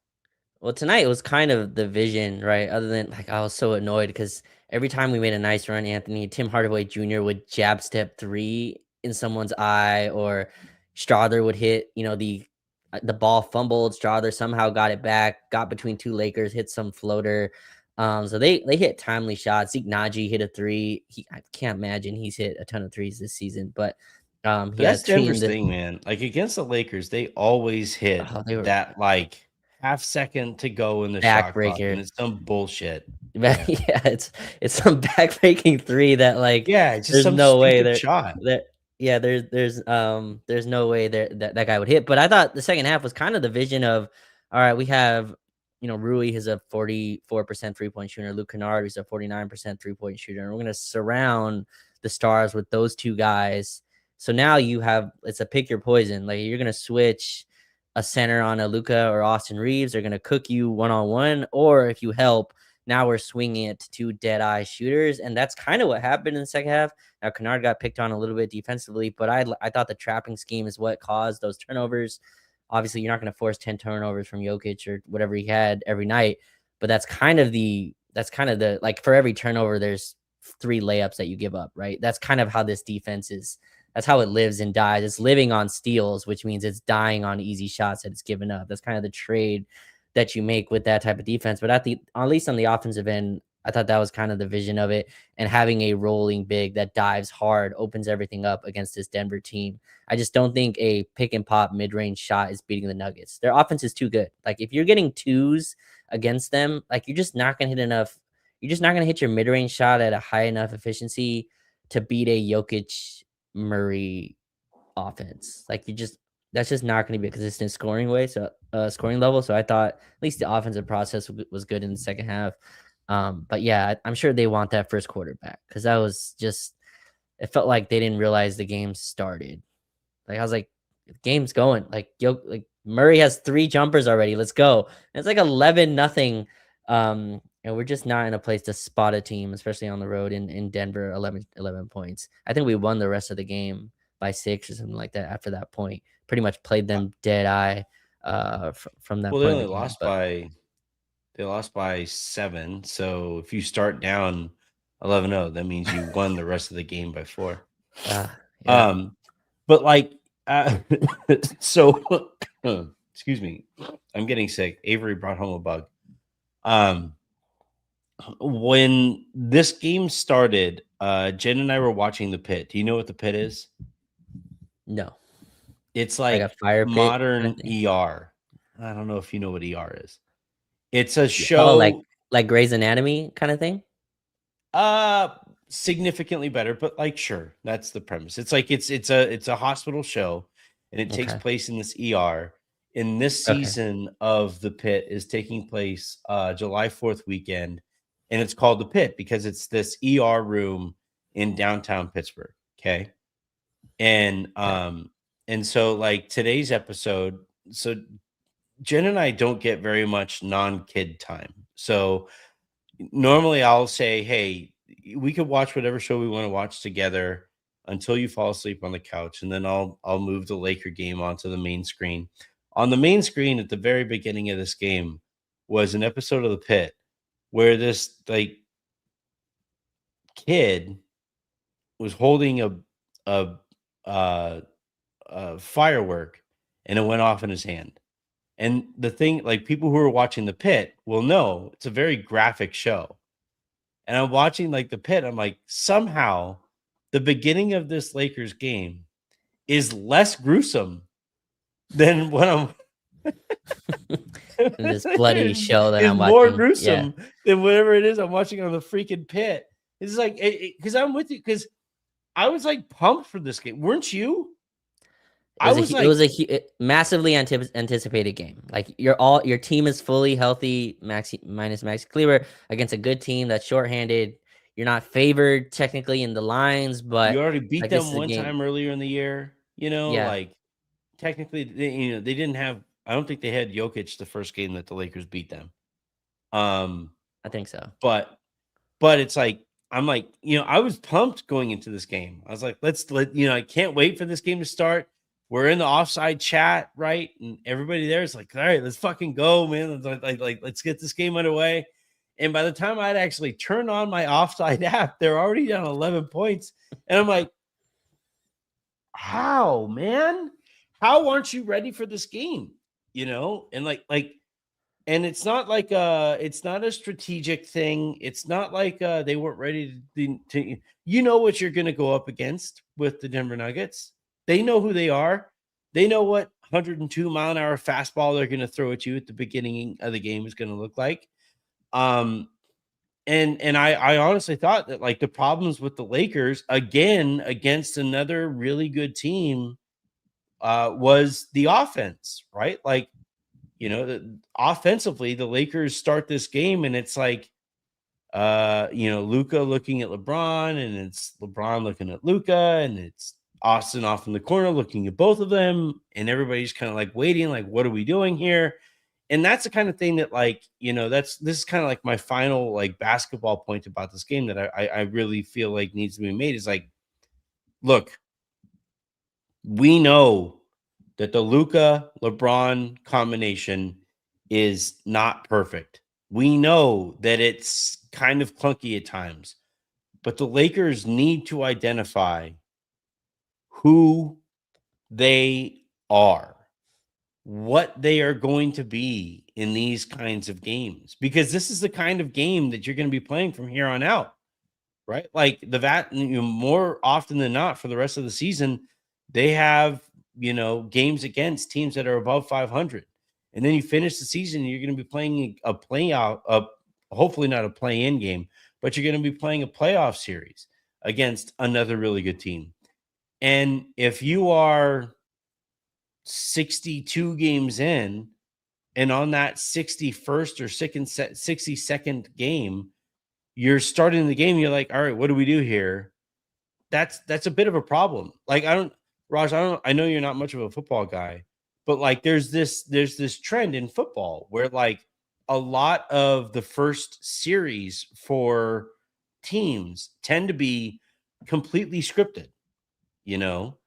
Speaker 2: Well, tonight was kind of the vision, right? Other than, like, I was so annoyed because every time we made a nice run, Anthony, Tim Hardaway Jr. would jab step three in someone's eye, or Strother would hit, the ball fumbled. Strother somehow got it back, got between two Lakers, hit some floater. So they hit timely shots. Zeke Naji hit a three. I can't imagine he's hit a ton of threes this season, but he
Speaker 1: But
Speaker 2: had a
Speaker 1: that's
Speaker 2: three in
Speaker 1: Denver's
Speaker 2: the.
Speaker 1: thing, man. Like against the Lakers, they always hit
Speaker 2: Oh, they were
Speaker 1: that like half second to go in the shot clock, and
Speaker 2: backbreaker.
Speaker 1: it's some bullshit.
Speaker 2: But
Speaker 1: Yeah.
Speaker 2: yeah, it's some backbreaking three that, like,
Speaker 1: Yeah, it's just
Speaker 2: there's
Speaker 1: some
Speaker 2: no way
Speaker 1: stupid
Speaker 2: there
Speaker 1: shot.
Speaker 2: that yeah, there's no way there that guy would hit. But I thought the second half was kind of the vision of, all right, we have, Rui is a 44% three-point shooter, Luke Kennard is a 49% three-point shooter, and we're gonna surround the stars with those two guys. So now you have, it's a pick your poison. Like, you're gonna switch a center on a Luca or Austin Reeves, they're gonna cook you one-on-one, or if you help, now we're swinging it to two dead eye shooters, and that's kind of what happened in the second half. Now Kennard got picked on a little bit defensively, but I thought the trapping scheme is what caused those turnovers. Obviously, you're not going to force 10 turnovers from Jokic or whatever he had every night, but that's kind of the like, for every turnover, there's three layups that you give up, right? That's kind of how this defense is. That's how it lives and dies. It's living on steals, which means it's dying on easy shots that it's given up. That's kind of the trade that you make with that type of defense. But at least on the offensive end, I thought that was kind of the vision of it. And having a rolling big that dives hard opens everything up against this Denver team. I just don't think a pick and pop mid range shot is beating the Nuggets. Their offense is too good. Like, if you're getting twos against them, like, you're just not going to hit enough. You're just not going to hit your mid range shot at a high enough efficiency to beat a Jokic Murray offense. Like, that's just not going to be a consistent scoring level. So I thought at least the offensive process was good in the second half. But yeah, I'm sure they want that first quarter back, because that was just, it felt like they didn't realize the game started. Like, I was like, the game's going. Like Murray has three jumpers already. Let's go. And it's like 11-0. And we're just not in a place to spot a team, especially on the road in Denver. 11 points. I think we won the rest of the game by 6 or something like that. After that point, pretty much played them dead eye from that
Speaker 1: Well, they
Speaker 2: point in
Speaker 1: only
Speaker 2: the game.
Speaker 1: lost
Speaker 2: But
Speaker 1: by 7. So if you start down 11-0, that means you won the rest of the game by 4.
Speaker 2: yeah,
Speaker 1: Um, but like, so excuse me, I'm getting sick. Avery brought home a bug. Um, When this game started, Jen and I were watching the pit. Do you know what the pit is?
Speaker 2: No.
Speaker 1: It's
Speaker 2: Like a
Speaker 1: like
Speaker 2: fire pit kinda
Speaker 1: modern
Speaker 2: thing?
Speaker 1: ER. I don't know if you know what ER is. It's a
Speaker 2: Yeah. Oh,
Speaker 1: show,
Speaker 2: like Grey's Anatomy kinda thing?
Speaker 1: uh significantly better, but like sure, that's the premise. It's like it's a hospital show and it takes
Speaker 2: Okay.
Speaker 1: place in this ER. In this
Speaker 2: Okay.
Speaker 1: season of The Pit is taking place July 4th weekend, and it's called The Pit because it's this ER room in downtown Pittsburgh. Okay. And
Speaker 2: Okay.
Speaker 1: and so like today's episode, so Jen and I don't get very much non-kid time. So normally I'll say, "Hey, we could watch whatever show we want to watch together until you fall asleep on the couch, and then I'll move the Laker game onto the main screen." On the main screen at the very beginning of this game was an episode of The Pit where this like kid was holding a uh, firework, and it went off in his hand. And the thing, like people who are watching The Pit will know it's a very graphic show. And I'm watching like The Pit. I'm like, somehow the beginning of this Lakers game is less gruesome than what I'm
Speaker 2: In this bloody show that
Speaker 1: is
Speaker 2: I'm
Speaker 1: more
Speaker 2: watching. Yeah.
Speaker 1: gruesome than whatever it is I'm watching on the freaking Pit. It's like because I'm with you because I was like pumped for this game. Weren't you? I was
Speaker 2: It was
Speaker 1: like,
Speaker 2: a massively anticipated game. Like your team is fully healthy, minus Max Kleber against a good team that's shorthanded. You're not favored technically in the lines,
Speaker 1: you
Speaker 2: but
Speaker 1: already beat
Speaker 2: like this
Speaker 1: them
Speaker 2: is a
Speaker 1: one
Speaker 2: game.
Speaker 1: time earlier in the year.
Speaker 2: Yeah,
Speaker 1: Like technically, they didn't have. I don't think they had Jokic the first game that the Lakers beat them. Um,
Speaker 2: I think so.
Speaker 1: but it's like I'm like, I was pumped going into this game. I was like, I can't wait for this game to start. We're in the offside chat, right? And everybody there is like, all right, let's fucking go, man. Let's get this game underway. And by the time I'd actually turned on my offside app, they're already down 11 points. And I'm like, how, man? How aren't you ready for this game? And and it's not a strategic thing. It's not like they weren't ready to what you're going to go up against with the Denver Nuggets. They know who they are. They know what 102-mile-an-hour fastball they're going to throw at you at the beginning of the game is going to look like. Um, and I honestly thought that like the problems with the Lakers again against another really good team was the offense, right? Like offensively, the Lakers start this game and it's like, Luca looking at LeBron and it's LeBron looking at Luca and it's Austin off in the corner looking at both of them. And everybody's kind of like waiting, like, what are we doing here? And that's the kind of thing that this is kind of like my final like basketball point about this game that I really feel like needs to be made is like, look, we know that the Luca LeBron combination is not perfect. We know that it's kind of clunky at times, but the Lakers need to identify who they are, what they are going to be in these kinds of games, because this is the kind of game that you're going to be playing from here on out, right? Like more often than not for the rest of the season, they have, games against teams that are above 500. And then you finish the season, you're going to be playing a playoff, hopefully not a play-in game, but you're going to be playing a playoff series against another really good team. And if you are 62 games in, and on that 61st or 62nd game, you're starting the game, you're like, all right, what do we do here? That's a bit of a problem. Like, I know you're not much of a football guy, but like there's this trend in football where like a lot of the first series for teams tend to be completely scripted. You know,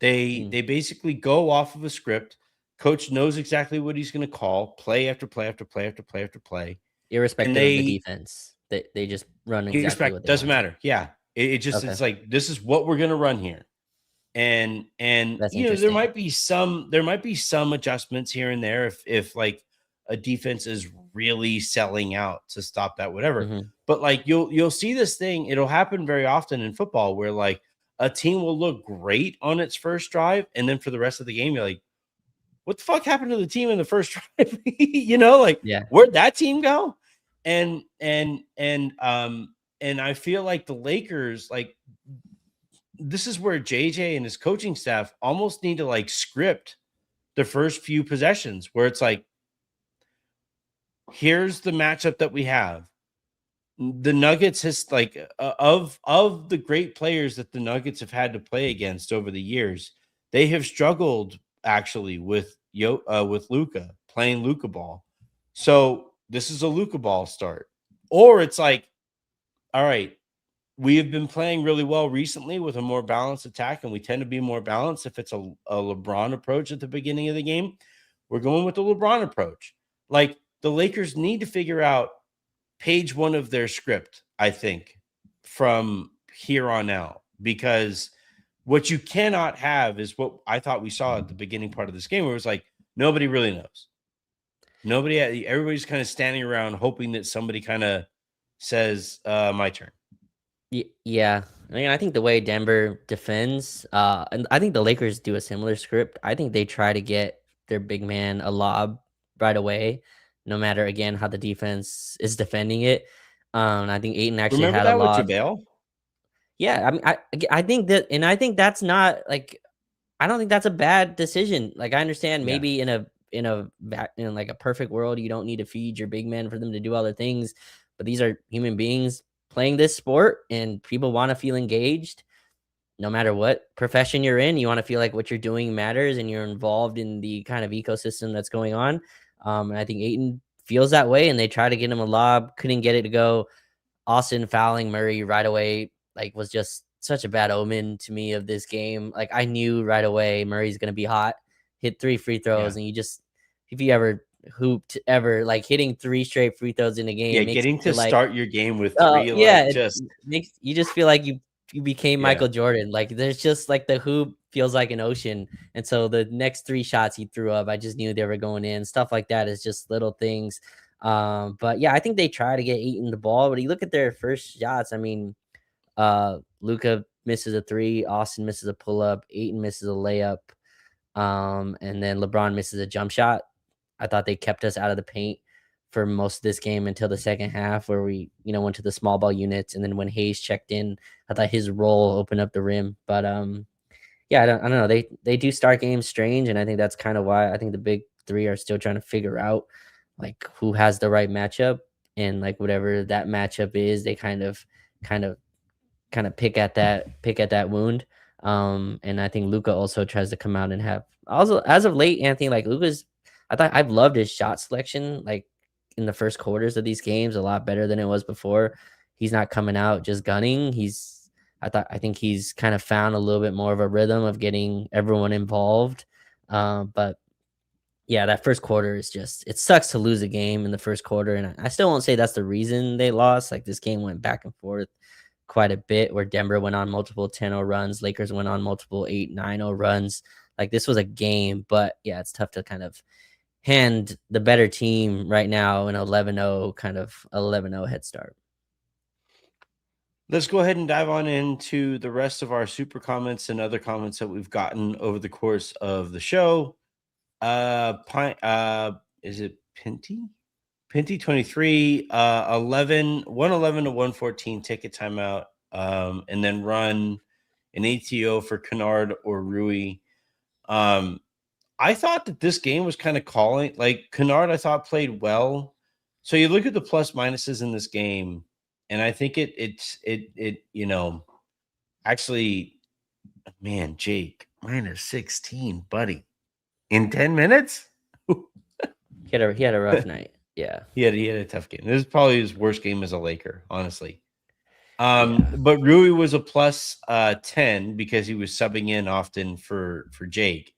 Speaker 2: Mm.
Speaker 1: they basically go off of a script. Coach knows exactly what he's going to call play after play after play after play after play, and
Speaker 2: Irrespective of the
Speaker 1: they
Speaker 2: defense, they just run exactly what
Speaker 1: expect
Speaker 2: they
Speaker 1: doesn't
Speaker 2: want to.
Speaker 1: matter. Yeah,
Speaker 2: Okay,
Speaker 1: it's like this is what we're going to run here, and
Speaker 2: that's
Speaker 1: there
Speaker 2: interesting.
Speaker 1: might be some adjustments here and there if like a defense is really selling out to stop that, whatever.
Speaker 2: Mhm.
Speaker 1: But like you'll see this thing, it'll happen very often in football where like a team will look great on its first drive, and then for the rest of the game, you're like, what the fuck happened to the team in the first drive? Like
Speaker 2: Yeah.
Speaker 1: where'd that team go? And I feel like the Lakers, like this is where JJ and his coaching staff almost need to like script the first few possessions where it's like, here's the matchup that we have. The Nuggets has like of the great players that the Nuggets have had to play against over the years, they have struggled actually with Luka playing Luka ball. So this is a Luka ball start, or it's like, all right, we have been playing really well recently with a more balanced attack, and we tend to be more balanced if it's a LeBron approach at the beginning of the game. We're going with the LeBron approach. Like the Lakers need to figure out page one of their script, I think, from here on out, because what you cannot have is what I thought we saw at the beginning part of this game, where it was like nobody really knows. Everybody's kind of standing around hoping that somebody kind of says, my turn.
Speaker 2: Yeah. I mean, I think the way Denver defends, and I think the Lakers do a similar script. I think they try to get their big man a lob right away, no matter again how the defense is defending it. I think Aiton actually
Speaker 1: Remember
Speaker 2: had a
Speaker 1: that with
Speaker 2: lob.
Speaker 1: JaVale?
Speaker 2: Yeah, I mean, I think that, and I think that's not like, I don't think that's a bad decision. Like, I understand
Speaker 1: Yeah.
Speaker 2: maybe in like a perfect world, you don't need to feed your big men for them to do other things, but these are human beings playing this sport, and people want to feel engaged. No matter what profession you're in, you want to feel like what you're doing matters, and you're involved in the kind of ecosystem that's going on. And I think Aiton feels that way, and they try to get him a lob, couldn't get it to go. Austin fouling Murray right away, like, was just such a bad omen to me of this game. Like, I knew right away Murray's gonna be hot, hit 3 free throws,
Speaker 1: Yeah.
Speaker 2: and if you ever hooped ever, like, hitting 3 straight free throws in a
Speaker 1: Yeah.
Speaker 2: game makes you
Speaker 1: Getting to
Speaker 2: feel like,
Speaker 1: start your game with
Speaker 2: oh,
Speaker 1: three,
Speaker 2: yeah,
Speaker 1: like
Speaker 2: it
Speaker 1: just,
Speaker 2: makes you just feel like you became
Speaker 1: yeah.
Speaker 2: Michael Jordan. Like, there's just like the hoop feels like an ocean, and so the next 3 shots he threw up, I just knew they were going in. Stuff like that is just little things. But yeah, I think they try to get Eaton the ball, but you look at their first shots. I mean, Luka misses a 3, Austin misses a pull up, Ayton misses a layup, and then LeBron misses a jump shot. I thought they kept us out of the paint for most of this game until the second half, where we, went to the small ball units, and then when Hayes checked in, I thought his role opened up the rim. But yeah, I don't know. They do start games strange, and I think that's kind of why I think the big three are still trying to figure out like who has the right matchup, and like whatever that matchup is, they kind of pick at that wound. And I think Luca also tries to come out and have, also as of late, Anthony, like Luca's, I thought I've loved his shot selection like in the first quarters of these games a lot better than it was before. He's not coming out just gunning. I think he's kind of found a little bit more of a rhythm of getting everyone involved. But yeah, that first quarter is just, it sucks to lose a game in the first quarter. And I still won't say that's the reason they lost. Like, this game went back and forth quite a bit, where Denver went on multiple 10-0 runs, Lakers went on multiple 8-9-0 runs. Like, this was a game, but yeah, it's tough to kind of hand the better team right now an 11-0 kind of 11-0 head start.
Speaker 1: Let's go ahead and dive on into the rest of our super comments and other comments that we've gotten over the course of the show. Is it Pinty? Pinty 23, 111 to 114 ticket timeout, and then run an ATO for Kennard or Rui. I thought that this game was kind of calling, like Kennard, I thought played well. So you look at the plus minuses in this game, and I think actually, man, Jake, minus 16, buddy, in 10 minutes.
Speaker 2: He had a rough night. Yeah.
Speaker 1: He had a tough game. This is probably his worst game as a Laker, honestly.
Speaker 2: Yeah.
Speaker 1: But Rui was a plus 10 because he was subbing in often for Jake.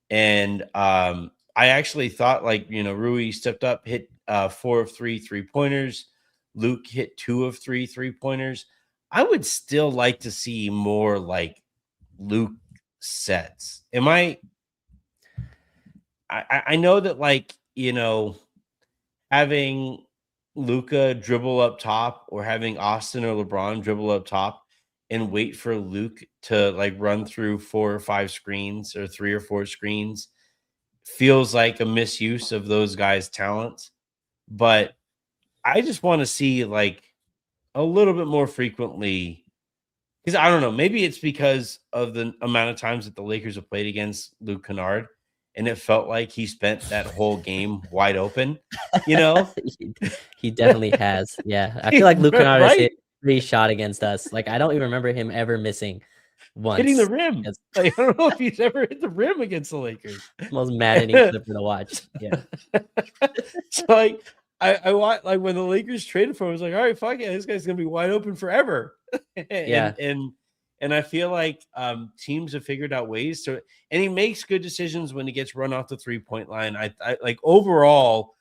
Speaker 1: And I actually thought, like, Rui stepped up, hit 4 of 3 3-pointers. Luke hit 2 of 3 3-pointers. I would still like to see more like Luke sets. I know that, like, having Luca dribble up top or having Austin or LeBron dribble up top and wait for Luke to like run through 4 or 5 screens or 3 or 4 screens feels like a misuse of those guys' talents. But I just want to see like a little bit more frequently because I don't know, maybe it's because of the amount of times that the Lakers have played against Luke Kennard, and it felt like he spent that whole game wide open, you know?
Speaker 2: he, he definitely has. Yeah, I feel like Luke Kennard has hit
Speaker 1: Right?
Speaker 2: 3 shot against us. Like I don't even remember him ever missing
Speaker 1: Hitting the
Speaker 2: once.
Speaker 1: rim.
Speaker 2: It's
Speaker 1: Like, I don't know if he's ever hit the rim against the Lakers.
Speaker 2: the most maddening clip to watch. Yeah,
Speaker 1: So, like, I want like when the Lakers traded for him, I was like, all right, fuck it, this guy's gonna be wide open forever.
Speaker 2: yeah,
Speaker 1: And I feel like teams have figured out ways to, and he makes good decisions when he gets run off the 3-point line. I like overall,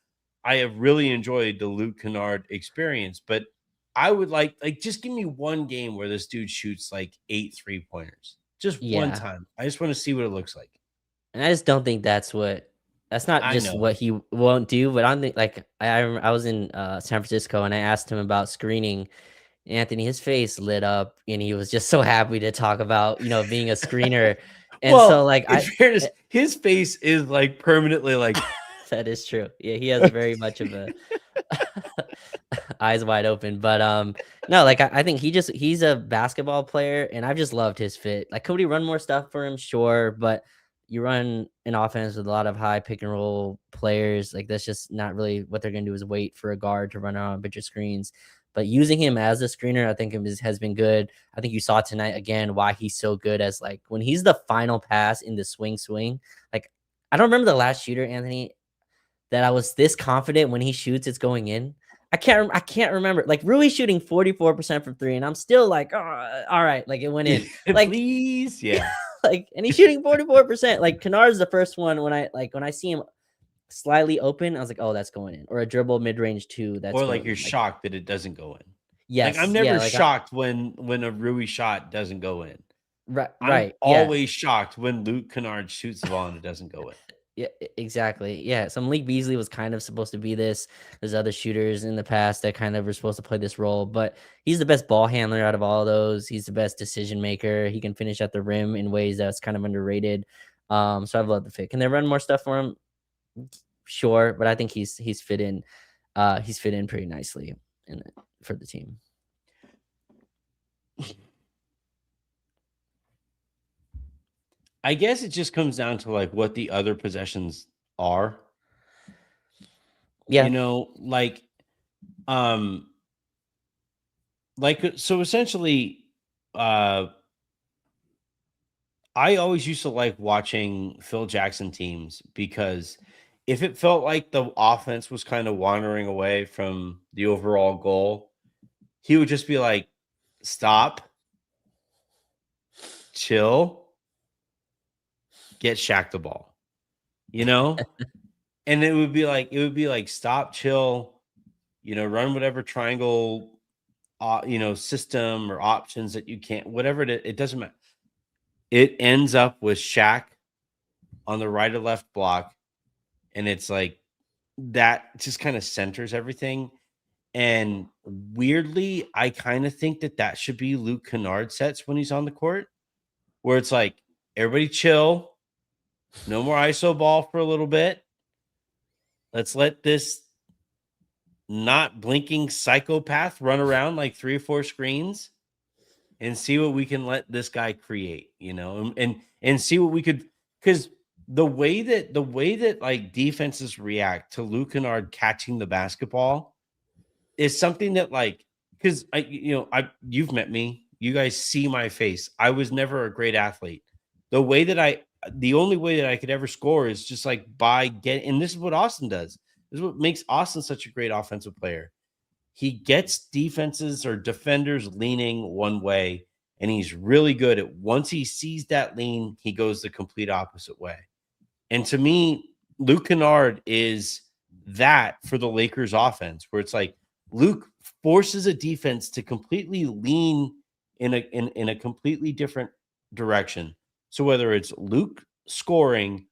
Speaker 1: I have really enjoyed the Luke Kennard experience, but I would like just give me one game where this dude shoots like 8 3-pointers. Just one
Speaker 2: yeah.
Speaker 1: time. I just want to see what it looks like.
Speaker 2: And I just don't think that's not
Speaker 1: I
Speaker 2: just
Speaker 1: know.
Speaker 2: what he won't do, but I think like I was in San Francisco and I asked him about screening. Anthony, his face lit up and he was just so happy to talk about, being a screener. And so
Speaker 1: Well,
Speaker 2: like
Speaker 1: in fairness, his face is like permanently like
Speaker 2: that is true. Yeah, he has very much of a eyes wide open. But no, like I think he's a basketball player and I've just loved his fit. Like could we run more stuff for him? Sure, but you run an offense with a lot of high pick and roll players. Like that's just not really what they're gonna do is wait for a guard to run around a bunch of screens. But using him as a screener, I think has been good. I think you saw tonight again why he's so good as like when he's the final pass in the swing. Like I don't remember the last shooter, Anthony, that I was this confident when he shoots, it's going in. I can't remember. Like Rui shooting 44% from three, and I'm still like, oh, all right, like it went in. Like,
Speaker 1: please. Yeah.
Speaker 2: like, and he's shooting 44%. Like Kennard's the first one when I see him slightly open, I was like, oh, that's going in. Or a dribble mid-range two, that's
Speaker 1: Or like
Speaker 2: going
Speaker 1: you're
Speaker 2: in. Like,
Speaker 1: shocked that it doesn't go in. Like I'm
Speaker 2: yes, yeah,
Speaker 1: never
Speaker 2: like
Speaker 1: shocked when a Rui shot doesn't go in.
Speaker 2: right,
Speaker 1: I'm
Speaker 2: right, yeah.
Speaker 1: always shocked when Luke Kennard shoots the ball and it doesn't go in.
Speaker 2: Yeah, exactly. Yeah, so Malik Beasley was kind of supposed to be this. There's other shooters in the past that kind of were supposed to play this role, but he's the best ball handler out of all of those. He's the best decision maker. He can finish at the rim in ways that's kind of underrated. So I've loved the fit. Can they run more stuff for him? Sure, but I think he's fit in. He's fit in pretty nicely for the team.
Speaker 1: I guess it just comes down to like what the other possessions are.
Speaker 2: Yeah,
Speaker 1: Um so essentially I always used to like watching Phil Jackson teams because if it felt like the offense was kind of wandering away from the overall goal, he would just be like, stop, chill, get Shaq the ball, you know? And it would be like, stop, chill, run whatever triangle, system or options that you can't, whatever it doesn't matter. It ends up with Shaq on the right or left block. And it's like that just kind of centers everything. And weirdly, I kind of think that should be Luke Kennard sets when he's on the court, where it's like, everybody chill, no more ISO ball for a little bit. Let's let this not blinking psychopath run around like 3 or 4 screens and see what we can let this guy create, and see what we could, because the way that like defenses react to Luke Kennard catching the basketball is something that like, because you've met me, you guys see my face. I was never a great athlete. The only way that I could ever score is just like by getting, and this is what Austin does. This is what makes Austin such a great offensive player. He gets defenses or defenders leaning one way, and he's really good at once he sees that lean, he goes the complete opposite way. And to me, Luke Kennard is that for the Lakers offense, where it's like Luke forces a defense to completely lean in a completely different direction. So whether it's Luke scoring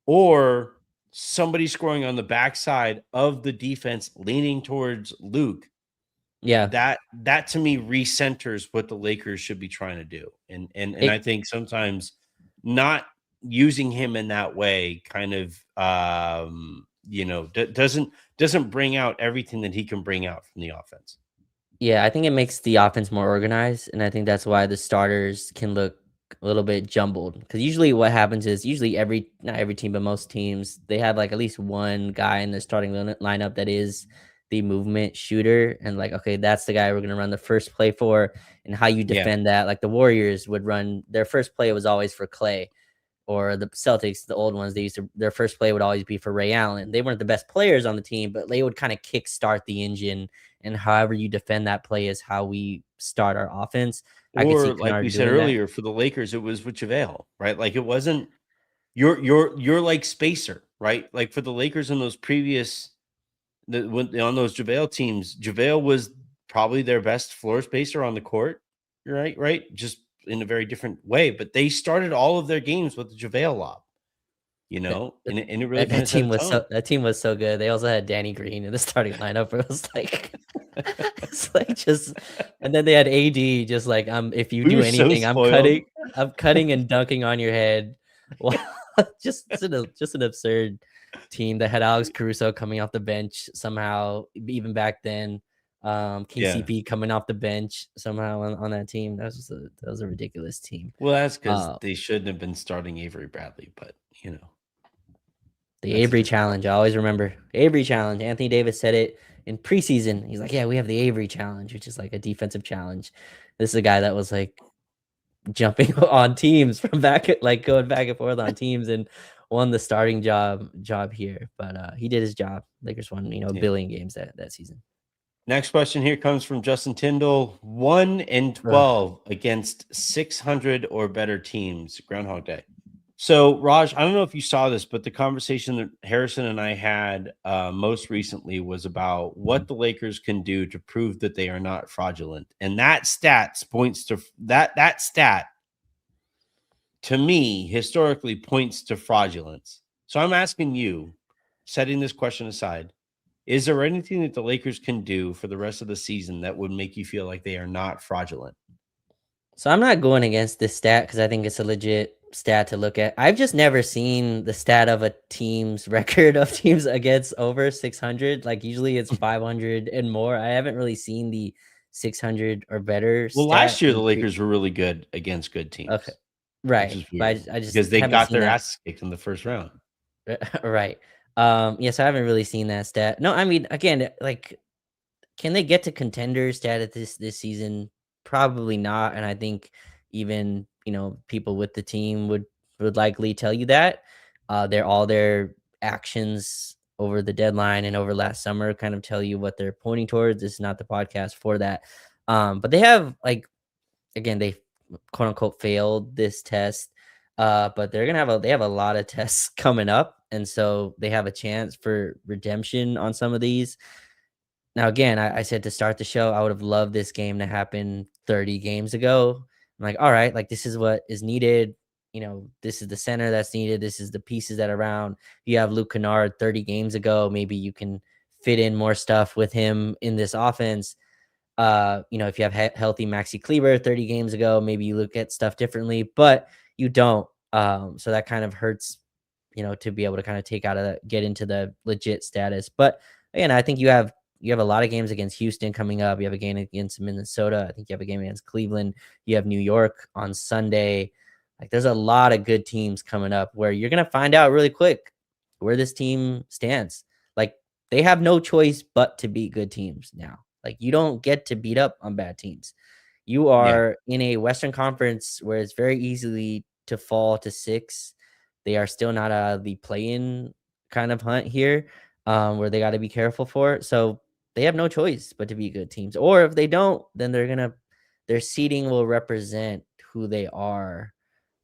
Speaker 1: or somebody scoring on the backside of the defense leaning towards Luke,
Speaker 2: Yeah.
Speaker 1: that to me recenters what the Lakers should be trying to do. And I
Speaker 2: It
Speaker 1: think sometimes not using him in that way kind of doesn't bring out everything that he can bring out from the offense.
Speaker 2: Yeah, I think it makes the offense more organized, and I think that's why the starters can look a little bit jumbled. Because usually what happens is usually every not every team, but most teams, they have like at least one guy in the starting lineup that is the movement shooter, and like, okay, that's the guy we're gonna run the first play for, and how you
Speaker 1: Yeah.
Speaker 2: defend that. Like the Warriors would run their first play was always for Clay, or the Celtics, the old ones, they used to their first play would always be for Ray Allen. They weren't the best players on the team, but they would kind of kick start the engine. And however you defend that play is how we start our offense. I could see
Speaker 1: Or like we
Speaker 2: Kennard
Speaker 1: said
Speaker 2: doing that.
Speaker 1: earlier, for the Lakers, it was with JaVale, right? Like it wasn't you're like spacer, right? Like for the Lakers in those previous on those JaVale teams, JaVale was probably their best floor spacer on the court, right? Right, just in a very different way. But they started all of their games with the JaVale lob,
Speaker 2: That, that,
Speaker 1: and it really kind of set a tone.
Speaker 2: that team was so good. They also had Danny Green in the starting lineup. It was like it's like just, and then they had AD just like, if you
Speaker 1: We
Speaker 2: do
Speaker 1: were so
Speaker 2: anything,
Speaker 1: spoiled.
Speaker 2: I'm cutting and dunking on your head. Well, just an absurd team that had Alex Caruso coming off the bench somehow, even back then.
Speaker 1: Yeah.
Speaker 2: KCP coming off the bench somehow on that team. That was a ridiculous team.
Speaker 1: Well, that's because
Speaker 2: Uh,
Speaker 1: they shouldn't have been starting Avery Bradley, but
Speaker 2: The
Speaker 1: that's a
Speaker 2: Avery
Speaker 1: different
Speaker 2: challenge. I always remember Avery challenge. Anthony Davis said it in preseason. He's like, "Yeah, we have the Avery challenge, which is like a defensive challenge." This is a guy that was like jumping on teams from like going back and forth on teams and won the starting job here. But he did his job. Lakers won, a
Speaker 1: yeah.
Speaker 2: billion games that season.
Speaker 1: Next question here comes from Justin Tyndall. 1 and
Speaker 2: Ugh.
Speaker 1: 12 against 600 or better teams. Groundhog Day. So, Raj, I don't know if you saw this, but the conversation that Harrison and I had most recently was about what the Lakers can do to prove that they are not fraudulent, and that stat points to that stat to me historically points to fraudulence. So, I'm asking you, setting this question aside, is there anything that the Lakers can do for the rest of the season that would make you feel like they are not fraudulent?
Speaker 2: So I'm not going against this stat because I think it's a legit stat to look at. I've just never seen the stat of a team's record of teams against over 600. Like usually it's 500 and more. I haven't really seen the 600 or better
Speaker 1: Well, last
Speaker 2: stat
Speaker 1: year the
Speaker 2: in
Speaker 1: Lakers were really good against good
Speaker 2: okay.
Speaker 1: teams, which
Speaker 2: Right.
Speaker 1: is
Speaker 2: But
Speaker 1: weird
Speaker 2: I just
Speaker 1: because they
Speaker 2: haven't
Speaker 1: got
Speaker 2: seen
Speaker 1: their
Speaker 2: that.
Speaker 1: asses kicked in the first round.
Speaker 2: Right. Yes, I haven't really seen that stat. No, I mean, again, like, can they get to contender status this season? Probably not, and I think even, people with the team would likely tell you that. Their actions over the deadline and over last summer kind of tell you what they're pointing towards. This is not the podcast for that. But they have, like, again, they quote unquote failed this test. But they have a lot of tests coming up, and so they have a chance for redemption on some of these. Now, again, I said to start the show, I would have loved this game to happen 30 games ago. I'm like, all right, like this is what is needed. This is the center that's needed. This is the pieces that are around. You have Luke Kennard 30 games ago. Maybe you can fit in more stuff with him in this offense. If you have healthy Maxi Kleber 30 games ago, maybe you look at stuff differently, but you don't. So that kind of hurts, to be able to kind of get into the legit status. But again, I think you have a lot of games against Houston coming up. You have a game against Minnesota. I think you have a game against Cleveland. You have New York on Sunday. Like there's a lot of good teams coming up where you're going to find out really quick where this team stands. Like they have no choice but to beat good teams now. Like you don't get to beat up on bad teams. You
Speaker 1: Yeah,
Speaker 2: are in a Western Conference where it's very easily to fall to 6. They are still not out of the play-in kind of hunt here, where they got to be careful for it. So they have no choice but to be good teams. Or if they don't, then their seeding will represent who they are.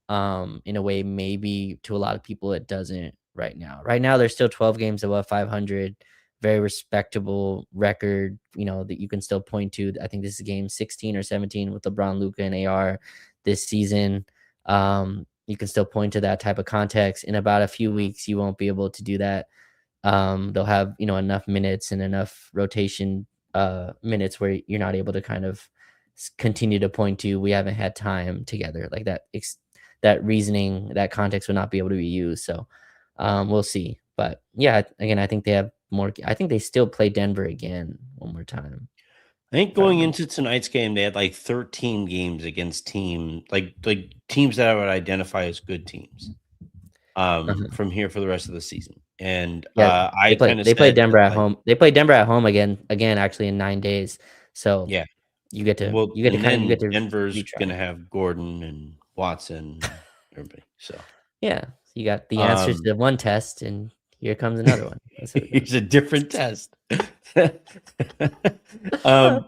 Speaker 2: In a way, maybe to a lot of people it doesn't right now. Right now, they're still 12 games above 500, very respectable record, that you can still point to. I think this is game 16 or 17 with LeBron, Luka, and AR this season. you can still point to that type of context. In about a few weeks, you won't be able to do that. They'll have, enough minutes and enough rotation minutes where you're not able to kind of continue to point to, we haven't had time together, like that. That reasoning, that context will not be able to be used. So we'll see. But yeah, again, I think they have more. I think they still play Denver again one more time.
Speaker 1: I think
Speaker 2: If I
Speaker 1: going
Speaker 2: remember.
Speaker 1: into tonight's game, they had like 13 games against like teams that I would identify as good teams
Speaker 2: Uh-huh.
Speaker 1: from here for the rest of the season. And
Speaker 2: Yeah,
Speaker 1: I kind of
Speaker 2: they play
Speaker 1: said
Speaker 2: Denver
Speaker 1: that,
Speaker 2: at
Speaker 1: like,
Speaker 2: home. They play Denver at home again actually in 9 days. So
Speaker 1: yeah,
Speaker 2: you get to
Speaker 1: well,
Speaker 2: you get to
Speaker 1: and
Speaker 2: kind of you get
Speaker 1: then
Speaker 2: to
Speaker 1: Denver's
Speaker 2: retry.
Speaker 1: gonna have Gordon and Watson and everybody. So
Speaker 2: Yeah, you got the answers
Speaker 1: um
Speaker 2: to one test, and here comes another one. That's how it
Speaker 1: here's
Speaker 2: goes.
Speaker 1: a different test. um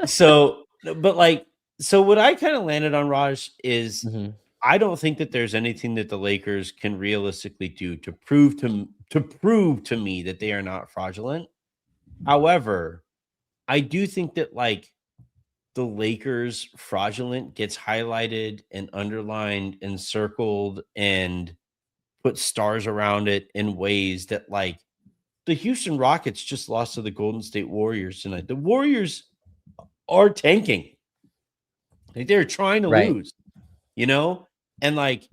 Speaker 1: so but like so what I kind of landed on, Raj, is
Speaker 2: Mhm.
Speaker 1: I don't think that there's anything that the Lakers can realistically do to prove to me that they are not fraudulent. However, I do think that like the Lakers fraudulent gets highlighted and underlined and circled and put stars around it in ways that, like, the Houston Rockets just lost to the Golden State Warriors tonight. The Warriors are tanking. Like, they're trying to
Speaker 2: Right.
Speaker 1: lose, you know? And like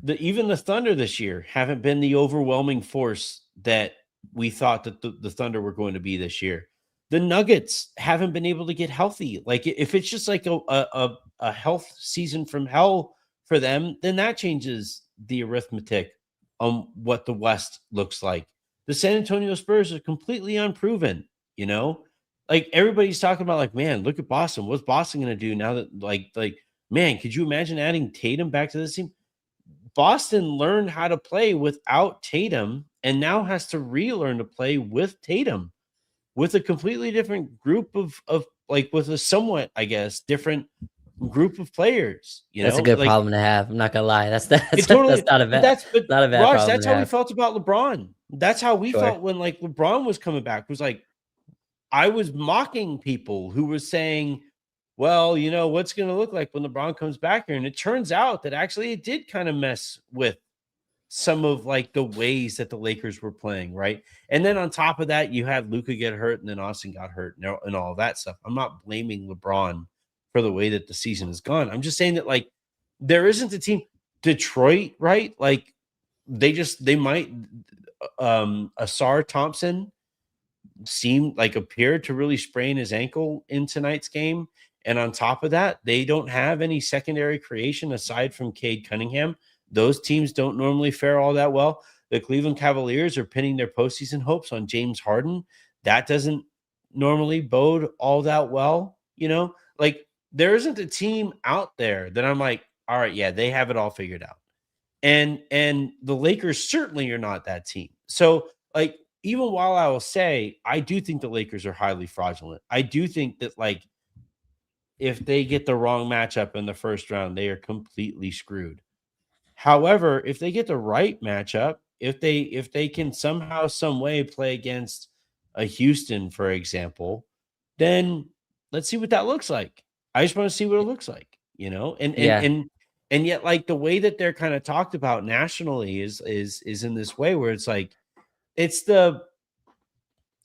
Speaker 1: even the Thunder this year haven't been the overwhelming force that we thought that the Thunder were going to be this year. The Nuggets haven't been able to get healthy. Like, if it's just like a health season from hell for them, then that changes the arithmetic on what the West looks like. The San Antonio Spurs are completely unproven, you know? Like, everybody's talking about, like, man, look at Boston. What's Boston going to do now that man, could you imagine adding Tatum back to this team? Boston learned how to play without Tatum and now has to relearn to play with Tatum, with a completely different group of like, with a somewhat, I guess, different group of players,
Speaker 2: That's a good
Speaker 1: like,
Speaker 2: problem to have. I'm not gonna lie.
Speaker 1: it
Speaker 2: That's
Speaker 1: totally.
Speaker 2: not a bad
Speaker 1: But
Speaker 2: not a bad
Speaker 1: Raj,
Speaker 2: problem
Speaker 1: that's
Speaker 2: to
Speaker 1: how we
Speaker 2: have.
Speaker 1: felt about LeBron. That's how we
Speaker 2: Sure.
Speaker 1: felt when, like, LeBron was coming back. Was like, I was mocking people who were saying, well, what's going to look like when LeBron comes back here? And it turns out that actually it did kind of mess with some of, like, the ways that the Lakers were playing, right? And then on top of that, you had Luka get hurt, and then Austin got hurt, and all that stuff. I'm not blaming LeBron for the way that the season has gone. I'm just saying that, like, there isn't a team. Detroit, right? Like, they might Asar Thompson appeared to really sprain his ankle in tonight's game. And on top of that, they don't have any secondary creation aside from Cade Cunningham. Those teams don't normally fare all that well. The Cleveland Cavaliers are pinning their postseason hopes on James Harden. That doesn't normally bode all that well. Like, there isn't a team out there that I'm like, all right, yeah, they have it all figured out. And the Lakers certainly are not that team. So, like, even while I will say I do think the Lakers are highly fraudulent, I do think that, like, if they get the wrong matchup in the first round, they are completely screwed. However, if they get the right matchup, if they can somehow, some way play against a Houston, for example, then let's see what that looks like. I just want to see what it looks like, and and
Speaker 2: Yeah.
Speaker 1: and and yet, like, the way that they're kind of talked about nationally is in this way where it's like it's the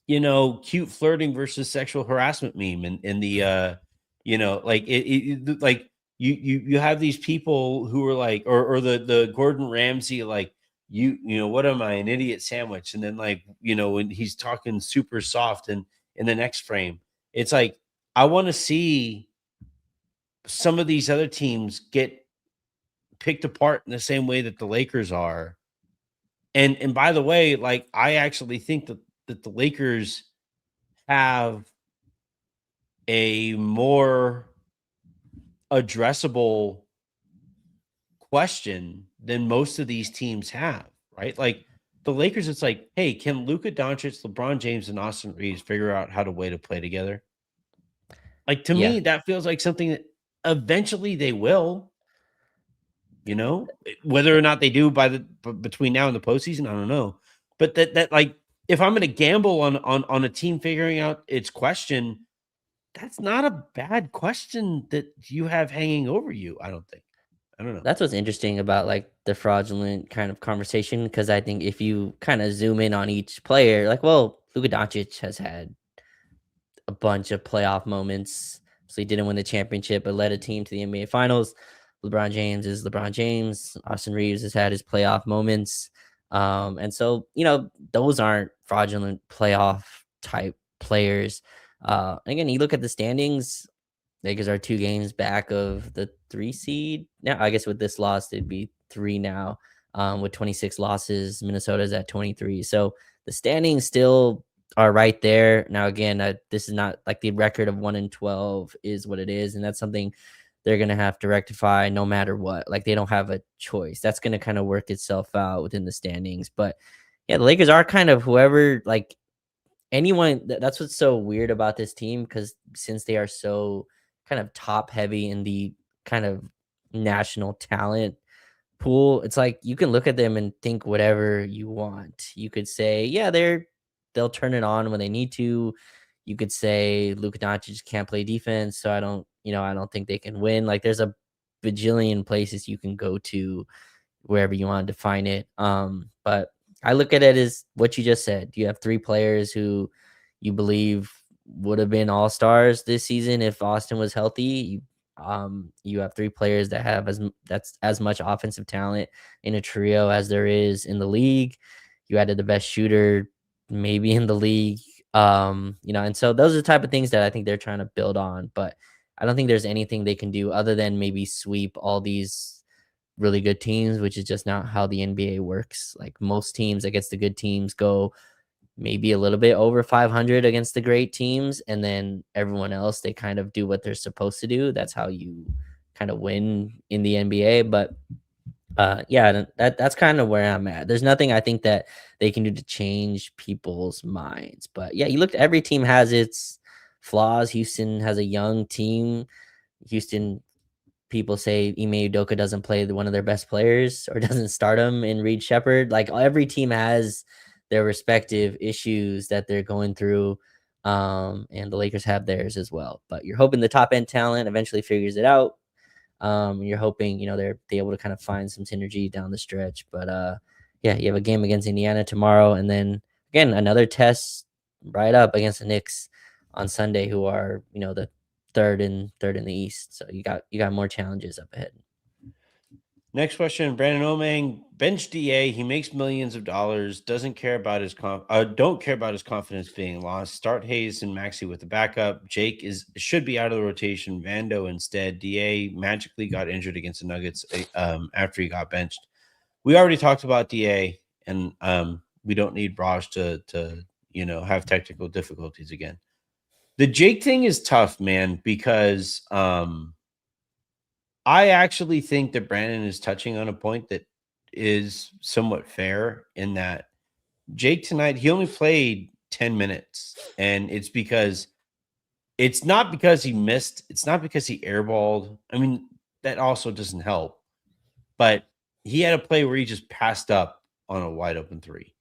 Speaker 1: cute flirting versus sexual harassment meme, and the like like you have these people who are like, or the Gordon Ramsay, like, what am I, an idiot sandwich? And then, like, when he's talking super soft, and in the next frame, it's like, I want to see some of these other teams get picked apart in the same way that the Lakers are. And by the way, like, I actually think that the Lakers have a more addressable question than most of these teams have, right? Like, the Lakers, it's like, hey, can Luka Doncic, LeBron James, and Austin Reeves figure out how to way to play together? Like, to
Speaker 2: Yeah.
Speaker 1: me, that feels like something that eventually they will, whether or not they do between now and the postseason, I don't know. But that like, if I'm going to gamble on a team figuring out its question, that's not a bad question that you have hanging over you, I don't think. I don't know.
Speaker 2: That's what's interesting about like the fraudulent kind of conversation, because I think if you kind of zoom in on each player, like, well, Luka Doncic has had a bunch of playoff moments. So he didn't win the championship, but led a team to the NBA Finals. LeBron James is LeBron James. Austin Reeves has had his playoff moments. And so, those aren't fraudulent playoff type players. Again, you look at the standings, Lakers are 2 games back of the 3 seed. Now, I guess with this loss, it'd be 3 now, with 26 losses. Minnesota's at 23. So the standings still are right there. Now, again, this is not like the record of 1-12 is what it is, and that's something they're gonna have to rectify no matter what. Like, they don't have a choice. That's gonna kind of work itself out within the standings. But yeah, the Lakers are kind of whoever, like, anyone. That's what's so weird about this team, because since they are so kind of top heavy in the kind of national talent pool, it's like you can look at them and think whatever you want. You could say, yeah, they'll turn it on when they need to. You could say Luka Doncic can't play defense, so I don't think they can win. Like, there's a bajillion places you can go to wherever you want to define it. But I look at it as what you just said. You have 3 players who you believe would have been all stars this season if Austin was healthy. You have 3 players that have that's as much offensive talent in a trio as there is in the league. You added the best shooter maybe in the league. And so those are the type of things that I think they're trying to build on. But I don't think there's anything they can do other than maybe sweep all these really good teams, which is just not how the NBA works. Like, most teams against the good teams go maybe a little bit over 500 against the great teams, and then everyone else, they kind of do what they're supposed to do. That's how you kind of win in the NBA. But yeah, that's kind of where I'm at. There's nothing I think that they can do to change people's minds. But yeah, you look, every team has its flaws. Houston has a young team. Houston, people say Ime Udoka doesn't play one of their best players or doesn't start him in Reed Shepherd. Like, every team has their respective issues that they're going through. And the Lakers have theirs as well. But you're hoping the top end talent eventually figures it out. You're hoping, they're able to kind of find some synergy down the stretch. But yeah, you have a game against Indiana tomorrow, and then again another test right up against the Knicks on Sunday, who are the third in the East. So you got more challenges up ahead.
Speaker 1: Next question, Brandon Omang, bench DA. He makes millions of dollars. Doesn't care about his don't care about his confidence being lost. Start Hayes and Maxey with the backup. Jake should be out of the rotation. Vando instead. Da magically got injured against the Nuggets after he got benched. We already talked about Da, and we don't need Raj to have technical difficulties again. The Jake thing is tough, man, because I actually think that Brandon is touching on a point that is somewhat fair, in that Jake tonight, he only played 10 minutes. And it's not because he missed. It's not because he airballed. I mean, that also doesn't help. But he had a play where he just passed up on a wide open 3.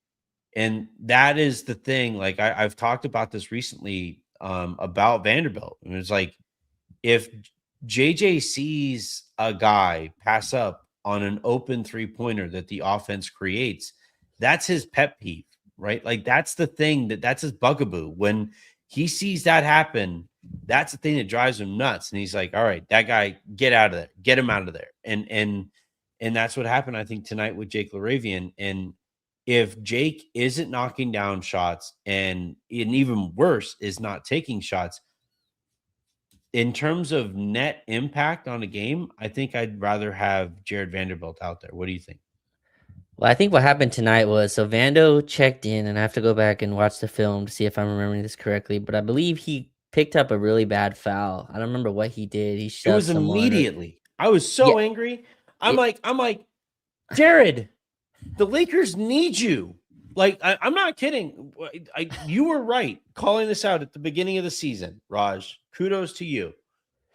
Speaker 1: And that is the thing. Like, I've talked about this recently about Vanderbilt. And it's like, if JJ sees a guy pass up on an open 3-pointer that the offense creates, that's his pet peeve, right? Like, that's the thing that's his bugaboo. When he sees that happen, that's the thing that drives him nuts. And he's like, all right, that guy, get out of there, get him out of there. And that's what happened, I think, tonight with Jake LaRavian. And if Jake isn't knocking down shots, and even worse is not taking shots, in terms of net impact on a game, I think I'd rather have Jared Vanderbilt out there. What do you think?
Speaker 2: Well, I think what happened tonight was, so Vando checked in, and I have to go back and watch the film to see if I'm remembering this correctly, but I believe he picked up a really bad foul. I don't remember what he did. He
Speaker 1: It
Speaker 2: shoved
Speaker 1: was
Speaker 2: someone.
Speaker 1: immediately. I was
Speaker 2: Yeah,
Speaker 1: so angry. I'm
Speaker 2: it,
Speaker 1: like, Jared, the Lakers need you. Like, I'm not kidding. You were right calling this out at the beginning of the season, Raj. Kudos to you.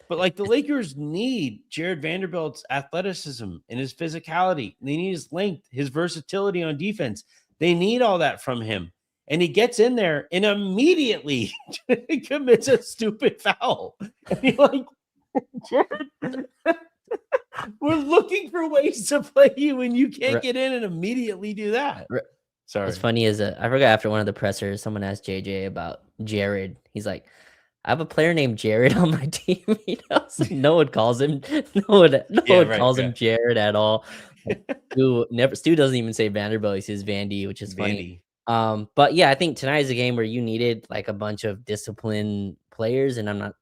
Speaker 1: But like, the Lakers need Jared Vanderbilt's athleticism and his physicality. They need his length, his versatility on defense. They need all that from him. And he gets in there and immediately commits a stupid foul. And you're like, Jared, We're looking for ways to play you, and you can't
Speaker 2: R-
Speaker 1: get in and immediately do that.
Speaker 2: r- What's
Speaker 1: Sorry.
Speaker 2: funny is I forgot after one of the pressers, someone asked JJ about Jared. He's like, I have a player named Jared on my team. No one calls him. No
Speaker 1: Yeah,
Speaker 2: one
Speaker 1: right,
Speaker 2: calls him Jared at all. Like, Stu doesn't even say Vanderbilt. He says Vandy, which is funny.
Speaker 1: Vandy.
Speaker 2: But yeah, I think tonight is a game where you needed like a bunch of disciplined players, and I'm not,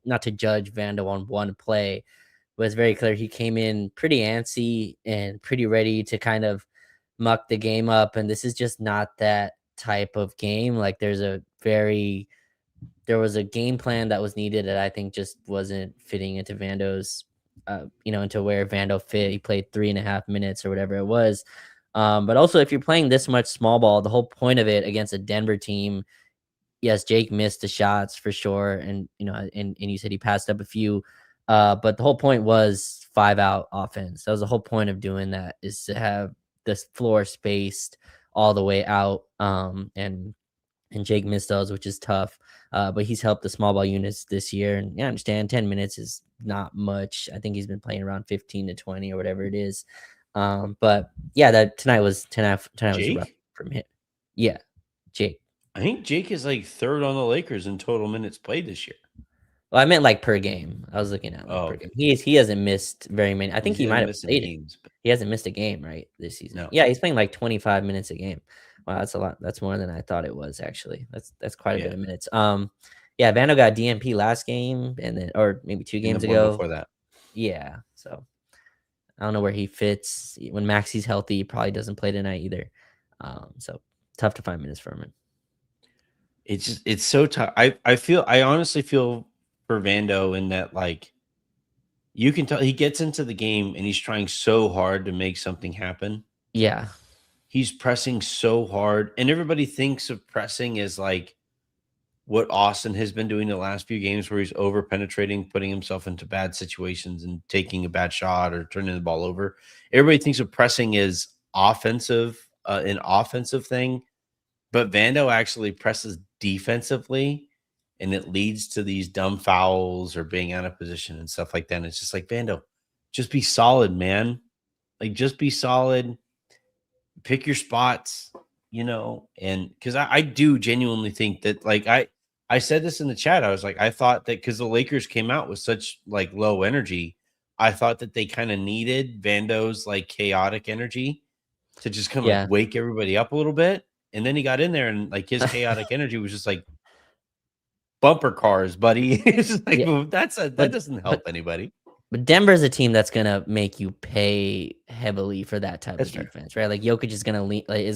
Speaker 2: not to judge Vando on one play, but it's very clear he came in pretty antsy and pretty ready to kind of muck the game up. And this is just not that type of game. Like there was a game plan that was needed that I think just wasn't fitting into Vando's, into where Vando fit. He played 3.5 minutes or whatever it was. But also, if you're playing this much small ball, the whole point of it against a Denver team, yes, Jake missed the shots for sure, and and you said he passed up a few, but the whole point was 5-out offense. That was the whole point of doing that, is to have this floor spaced all the way out, and Jake missed those, which is tough. But he's helped the small ball units this year. And yeah, I understand 10 minutes is not much. I think he's been playing around 15 to 20 or whatever it is. But yeah, that tonight was tonight was rough
Speaker 1: Jake?
Speaker 2: from him. Yeah, Jake.
Speaker 1: I think Jake is like third on the Lakers in total minutes played this year.
Speaker 2: Well, I meant like per game. I was looking at like
Speaker 1: Oh,
Speaker 2: per game. He hasn't missed very many. I think
Speaker 1: he's
Speaker 2: he might
Speaker 1: been
Speaker 2: have
Speaker 1: missing
Speaker 2: played it.
Speaker 1: games, but
Speaker 2: He hasn't missed a game, right, this season.
Speaker 1: no.
Speaker 2: Yeah, he's playing like 25 minutes a game. Wow, that's a lot. That's more than I thought it was actually. That's quite a bit
Speaker 1: Yeah.
Speaker 2: of minutes. Yeah, Vando got DNP last game, and then or maybe 2
Speaker 1: And
Speaker 2: games
Speaker 1: the one
Speaker 2: ago.
Speaker 1: before that.
Speaker 2: Yeah, so I don't know where he fits. When Maxi's healthy, he probably doesn't play tonight either. So tough to find minutes for him.
Speaker 1: It's so tough. I honestly feel for Vando in that, like, you can tell he gets into the game and he's trying so hard to make something happen.
Speaker 2: Yeah,
Speaker 1: He's pressing so hard, and everybody thinks of pressing as like what Austin has been doing the last few games, where he's over penetrating, putting himself into bad situations and taking a bad shot or turning the ball over. Everybody thinks of pressing as offensive, an offensive thing, but Vando actually presses defensively, and it leads to these dumb fouls or being out of position and stuff like that. And it's just like, Vando, just be solid, man. Like, just be solid, pick your spots, and because I do genuinely think that, like, I said this in the chat. I was like, I thought that because the Lakers came out with such like low energy, I thought that they kind of needed Vando's like chaotic energy to just kind of like
Speaker 2: yeah.
Speaker 1: wake everybody up a little bit. And then he got in there, and like his chaotic energy was just like bumper cars, buddy. It's just like,
Speaker 2: Yeah,
Speaker 1: well, that
Speaker 2: but
Speaker 1: doesn't
Speaker 2: but
Speaker 1: help anybody.
Speaker 2: but Denver's a team that's gonna make you pay heavily for that type
Speaker 1: That's
Speaker 2: of
Speaker 1: fair.
Speaker 2: defense, right? Like Jokic is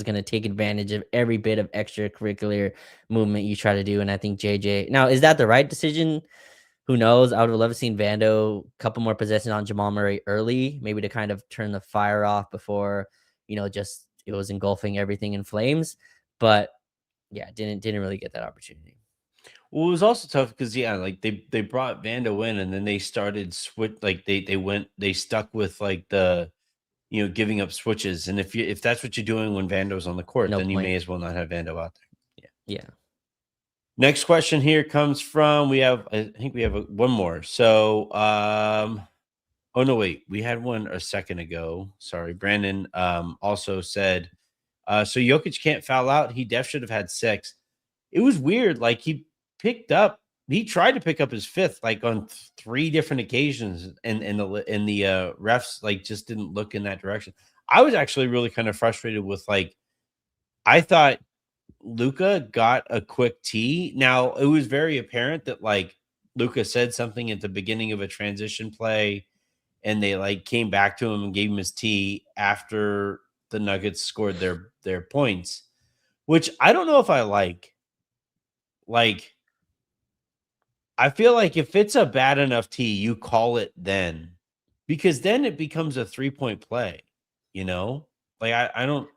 Speaker 2: gonna take advantage of every bit of extracurricular movement you try to do, and I think JJ. Now, is that the right decision? Who knows? I would have loved to seen Vando a couple more possessions on Jamal Murray early, maybe to kind of turn the fire off before just it was engulfing everything in flames. But yeah, didn't really get that opportunity.
Speaker 1: Well, it was also tough because, yeah, like they brought Vando in, and then they started like they stuck with like the giving up switches. And if that's what you're doing when Vando's on the court,
Speaker 2: No
Speaker 1: then you
Speaker 2: point.
Speaker 1: may as well not have Vando out there. Yeah.
Speaker 2: Yeah.
Speaker 1: Next question here comes from, I think we have one more. So oh no, wait, we had one a second ago. Sorry. Brandon also said so Jokic can't foul out. He def should have had 6. It was weird. Like, he tried to pick up his 5th like on 3 different occasions, and the refs like just didn't look in that direction. I was actually really kind of frustrated with, like, I thought Luca got a quick tee. Now, it was very apparent that, like, Luca said something at the beginning of a transition play, and they like came back to him and gave him his tee after the Nuggets scored their points, which I don't know if I like. Like, I feel like if it's a bad enough tee, you call it then, because then it becomes a 3-point play, you know? Like, I don't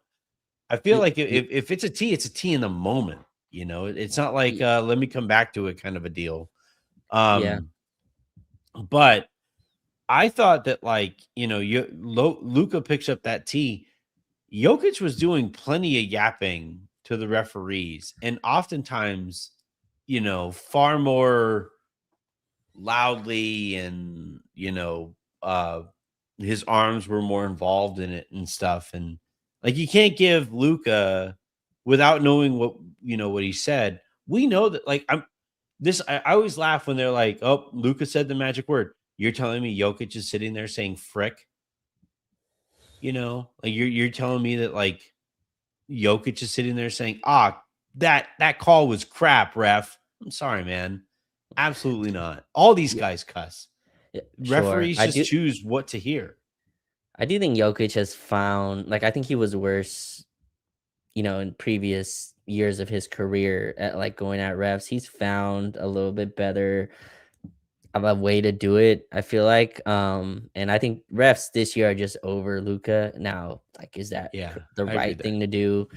Speaker 1: I feel
Speaker 2: Y-
Speaker 1: like
Speaker 2: y-
Speaker 1: if it's a tee, it's a tee in the moment, It's not like
Speaker 2: y-
Speaker 1: let me come back to it kind of a deal.
Speaker 2: Yeah.
Speaker 1: Um, but I thought that, like, Luca picks up that tee. Jokic was doing plenty of yapping to the referees, and oftentimes, far more loudly and his arms were more involved in it and stuff. And like, you can't give Luca without knowing what he said. We know that, like, I always laugh when they're like, "Oh, Luca said the magic word." You're telling me Jokic is sitting there saying "frick"? Like, you're telling me that, like, Jokic is sitting there saying, that call was crap, ref. I'm sorry, man. Absolutely not. All these
Speaker 2: Yeah,
Speaker 1: guys cuss.
Speaker 2: yeah, sure.
Speaker 1: Referees just choose what to hear.
Speaker 2: I do think Jokic has found, like, I think he was worse, in previous years of his career at like going at refs. He's found a little bit better of a way to do it, I feel like. And I think refs this year are just over Luca. Now, like, is that
Speaker 1: Yeah,
Speaker 2: the
Speaker 1: I agree
Speaker 2: right
Speaker 1: with that.
Speaker 2: thing to do?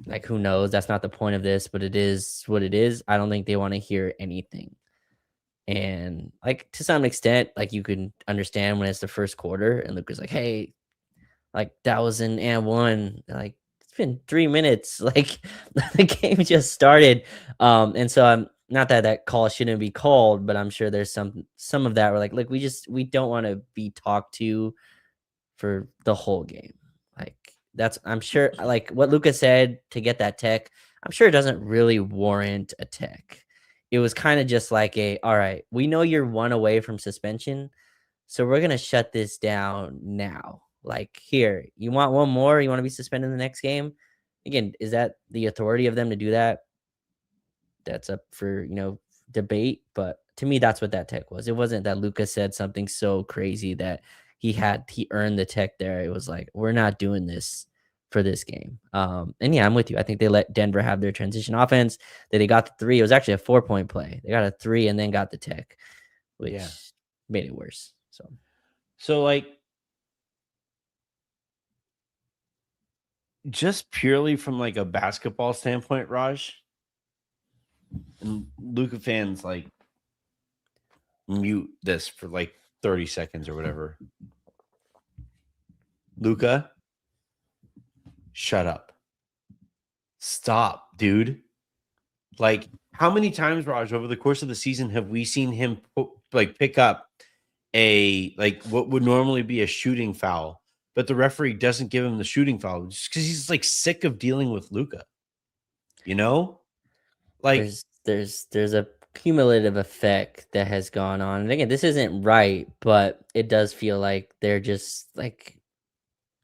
Speaker 2: Like, who knows? That's not the point of this, but it is what it is. I don't think they want to hear anything. And like, to some extent, like, you can understand when it's the first quarter and Luca's like, hey, like, that was an and one. Like, it's been 3 minutes. Like, the game just started. And so I'm not that that call shouldn't be called, but I'm sure there's some of that where like, look, we don't want to be talked to for the whole game. Like, I'm sure, like what Lucas said to get that tech, I'm sure it doesn't really warrant a tech. It was kind of just like all right, we know you're one away from suspension, so we're gonna shut this down now. Like, here, you want one more? You want to be suspended in the next game? Again, is that the authority of them to do that? That's up for debate. But to me, that's what that tech was. It wasn't that Lucas said something so crazy that he earned the tech there. It was like, we're not doing this for this game. And yeah, I'm with you. I think they let Denver have their transition offense. That they got the three. It was actually a 4-point play. They got a three and then got the tech,
Speaker 1: Yeah.
Speaker 2: which made it worse.
Speaker 1: So, like, just purely from like a basketball standpoint, Raj, and Luca fans, like, mute this for like 30 seconds or whatever. Luca, shut up. Stop, dude. Like, how many times, Raj, over the course of the season have we seen him pick up what would normally be a shooting foul, but the referee doesn't give him the shooting foul just because he's like sick of dealing with Luca. Like,
Speaker 2: There's a cumulative effect that has gone on. And again, this isn't right, but it does feel like they're just like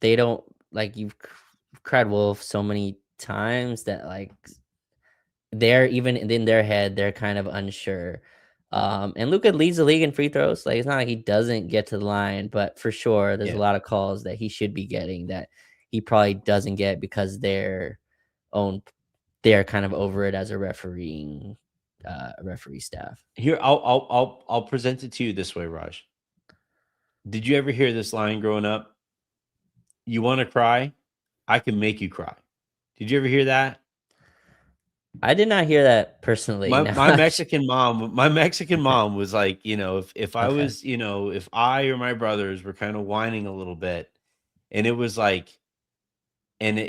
Speaker 2: they don't like you've cried wolf so many times that like they're even in their head, they're kind of unsure. And Luka leads the league in free throws. Like, it's not like he doesn't get to the line, but for sure, there's a
Speaker 1: yeah.
Speaker 2: lot of calls that he should be getting that he probably doesn't get because own they're kind of over it as a referee staff.
Speaker 1: Here, I'll present it to you this way, Raj. Did you ever hear this line growing up? You want to cry? I can make you cry. Did you ever hear that?
Speaker 2: I did not hear that personally.
Speaker 1: My
Speaker 2: No.
Speaker 1: my Mexican mom was like, if I
Speaker 2: Okay.
Speaker 1: was, if I or my brothers were kind of whining a little bit, and it was like, and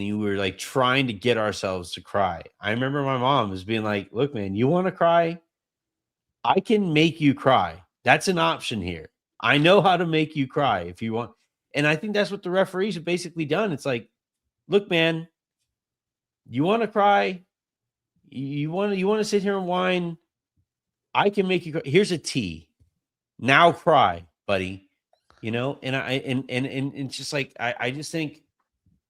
Speaker 1: you were like trying to get ourselves to cry. I remember my mom was being like, "Look, man, you want to cry? I can make you cry. That's an option here. I know how to make you cry if you want." And I think that's what the referees have basically done. It's like, look, man, you want to cry? You want to sit here and whine? I can make you cry. Here's a T. Now cry, buddy. And it's just like I just think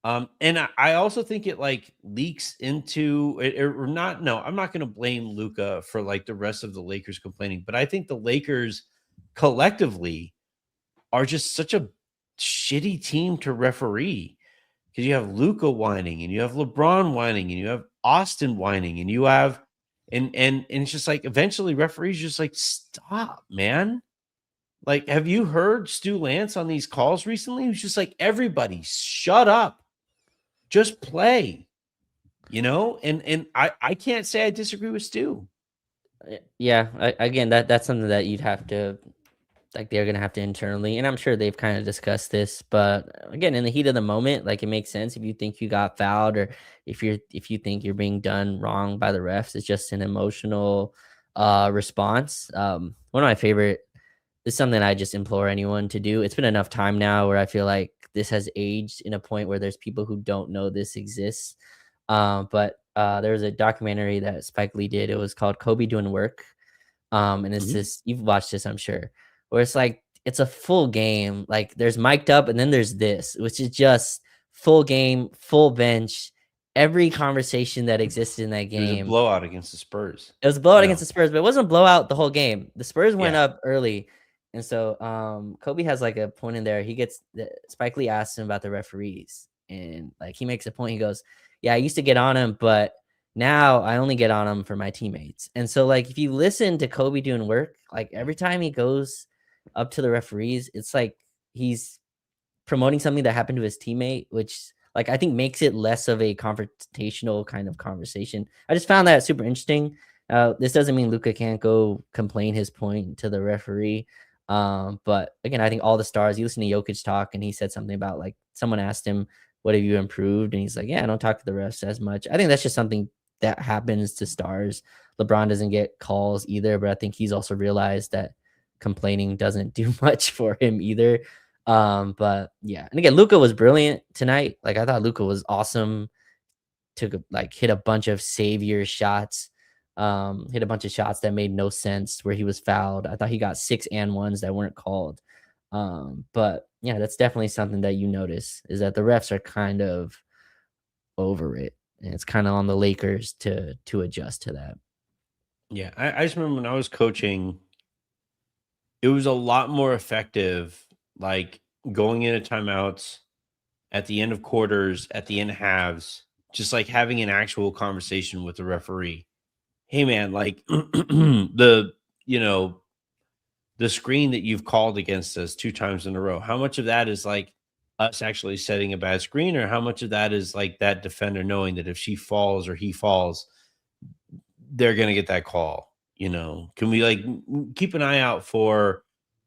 Speaker 1: and I also think it like leaks into it or not. No, I'm not going to blame Luca for like the rest of the Lakers complaining, but I think the Lakers collectively are just such a shitty team to referee because you have Luca whining and you have LeBron whining and you have Austin whining and you have and it's just like eventually referees just like stop, man. Like, have you heard Stu Lance on these calls recently? He's just like, everybody shut up. Just play, and I can't say I disagree with Stu.
Speaker 2: Yeah. Again, that's something that you'd have to like they're gonna have to internally, and I'm sure they've kind of discussed this. But again, in the heat of the moment, like it makes sense if you think you got fouled or if you think you're being done wrong by the refs. It's just an emotional response. One of my favorite it's something I just implore anyone to do. It's been enough time now where I feel like this has aged in a point where there's people who don't know this exists. But there was a documentary that Spike Lee did. It was called Kobe Doing Work. And it's
Speaker 1: Mhm.
Speaker 2: this, you've watched this, I'm sure, where it's like it's a full game. Like there's mic'd up, and then there's this, which is just full game, full bench, every conversation that existed in that
Speaker 1: It was a
Speaker 2: game.
Speaker 1: blowout against the Spurs.
Speaker 2: It was a blowout against
Speaker 1: No.
Speaker 2: the Spurs, but it wasn't a blowout the whole game. The Spurs went
Speaker 1: Yeah.
Speaker 2: up early. And so Kobe has like a point in there. Spike Lee asks him about the referees. And like he makes a point. He goes, yeah, I used to get on him, but now I only get on him for my teammates. And so like if you listen to Kobe doing work, like every time he goes up to the referees, it's like he's promoting something that happened to his teammate, which like I think makes it less of a confrontational kind of conversation. I just found that super interesting. This doesn't mean Luca can't go complain his point to the referee. But again, I think all the stars, you listen to Jokic talk, and he said something about like someone asked him, what have you improved? And he's like, yeah, I don't talk to the refs as much. I think that's just something that happens to stars. LeBron doesn't get calls either, but I think he's also realized that complaining doesn't do much for him either. But yeah, and again, Luca was brilliant tonight. Like I thought Luca was awesome. Hit a bunch of savior shots. Hit a bunch of shots that made no sense where he was fouled. I thought he got 6-and-1s that weren't called. But yeah, that's definitely something that you notice is that the refs are kind of over it. And it's kind of on the Lakers to adjust to that.
Speaker 1: Yeah. I just remember when I was coaching, it was a lot more effective, like going into timeouts at the end of quarters, at the end of halves, just like having an actual conversation with the referee. Hey man, like the you know, the screen that you've called against us 2 times in a row, how much of that is like us actually setting a bad screen, or how much of that is like that defender knowing that if she falls or he falls, they're gonna get that call, you know? Can we like keep an eye out for,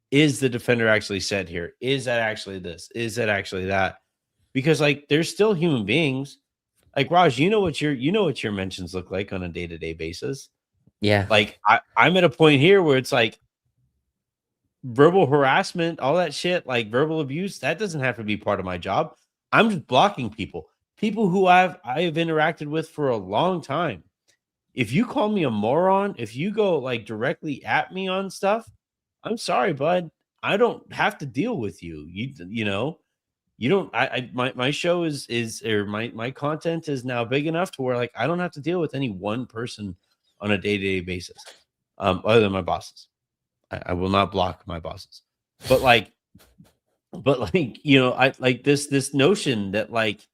Speaker 1: is the defender actually set here? Is that actually this? Is that actually that? Because like there's still human beings. Like Raj, you know what your mentions look like on a day-to-day basis.
Speaker 2: Yeah.
Speaker 1: Like I'm at a point here where it's like verbal harassment, all that shit, like verbal abuse, that doesn't have to be part of my job. I'm just blocking people who I have interacted with for a long time. If you call me a moron, if you go like directly at me on stuff, I'm sorry, bud. I don't have to deal with you. You know, you don't. My show is or my content is now big enough to where like I don't have to deal with any one person on a day to day basis, other than my bosses. I will not block my bosses, but like, you know, I like this notion that like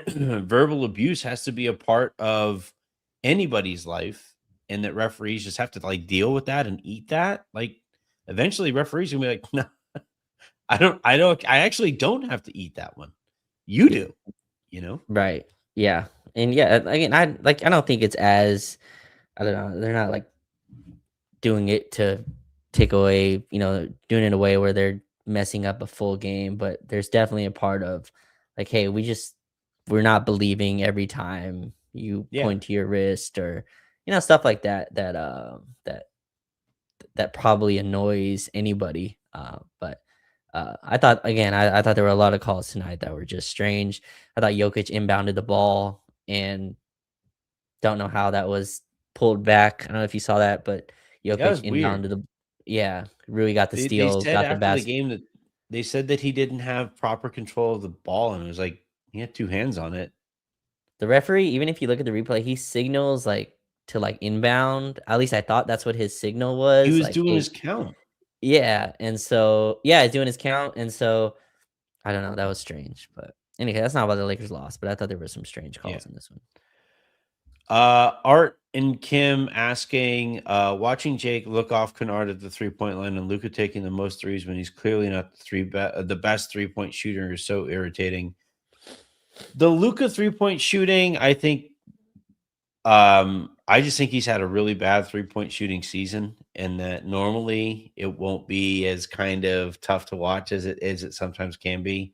Speaker 1: verbal abuse has to be a part of anybody's life, and that referees just have to like deal with that and eat that. Like, eventually, referees gonna be like, no, I actually don't have to eat that one. You
Speaker 2: Yeah.
Speaker 1: do, you know?
Speaker 2: Right. Yeah. And yeah, again, I don't think it's as I don't know, they're not like doing it to take away, doing it in a way where they're messing up a full game, but there's definitely a part of like, hey, we're not believing every time you
Speaker 1: Yeah.
Speaker 2: point to your wrist or stuff like that that probably annoys anybody. But I thought again, I thought there were a lot of calls tonight that were just strange. I thought Jokic inbounded the ball and don't know how that was pulled back. I don't know if you saw that, but
Speaker 1: Yeah, it
Speaker 2: Jokic
Speaker 1: was weird.
Speaker 2: inbounded Rui got the
Speaker 1: They
Speaker 2: steal,
Speaker 1: said
Speaker 2: got the
Speaker 1: after the
Speaker 2: basket.
Speaker 1: game that they said that he didn't have proper control of the ball, and it was like he had 2 hands on it.
Speaker 2: The referee, even if you look at the replay, he signals like to like inbound. At least I thought that's what his signal
Speaker 1: He
Speaker 2: was.
Speaker 1: was
Speaker 2: Like,
Speaker 1: doing
Speaker 2: hey,
Speaker 1: his count.
Speaker 2: yeah. And so yeah, he's doing his count. And so I don't know. That was strange. But anyway, that's not why the Lakers lost, but I thought there were some strange
Speaker 1: Yeah.
Speaker 2: calls in this one.
Speaker 1: Art and Kim asking, watching Jake look off Kennard at the 3-point line and Luca taking the most threes when he's clearly not the best 3-point shooter is so irritating. The Luca 3-point shooting, I think, I just think he's had a really bad 3-point shooting season, and that normally it won't be as kind of tough to watch as it sometimes can be.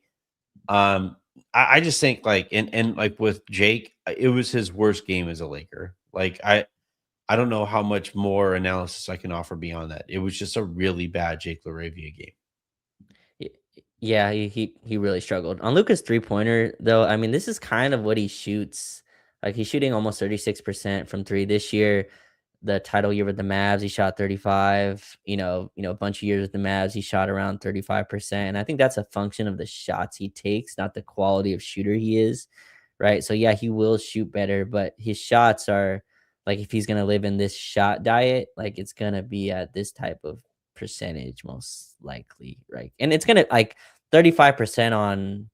Speaker 1: Um, I just think like and like with Jake, it was his worst game as a Laker. Like I don't know how much more analysis I can offer beyond that. It was just a really bad Jake LaRavia game.
Speaker 2: Y- Yeah, he really struggled on Luka's 3-pointer though. I mean, this is kind of what he shoots. Like he's shooting almost 36% from three this year. The title year with the Mavs, he shot 35. A bunch of years with the Mavs, he shot around 35%. And I think that's a function of the shots he takes, not the quality of shooter he is. Right. So yeah, he will shoot better, but his shots are like if he's gonna live in this shot diet, like it's gonna be at this type of percentage most likely, right? And it's gonna like 35% on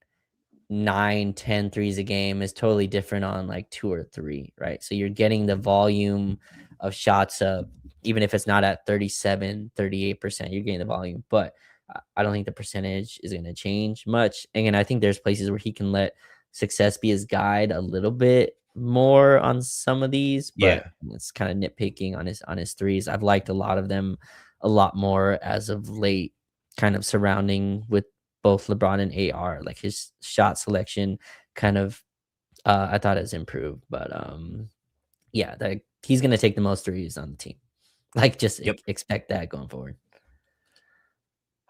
Speaker 2: 9, 10 threes a game is totally different on like 2 or 3, right? So you're getting the volume of shots up, even if it's not at 37, 38%, you're getting the volume. But I don't think the percentage is going to change much. Again, I think there's places where he can let success be his guide a little bit more on some of these, but
Speaker 1: Yeah.
Speaker 2: it's kind of nitpicking on his threes. I've liked a lot of them a lot more as of late, kind of surrounding with both LeBron and AR. Like his shot selection kind of I thought has improved. But yeah, like he's gonna take the most threes on the team. Like just
Speaker 1: Yep.
Speaker 2: expect that going forward.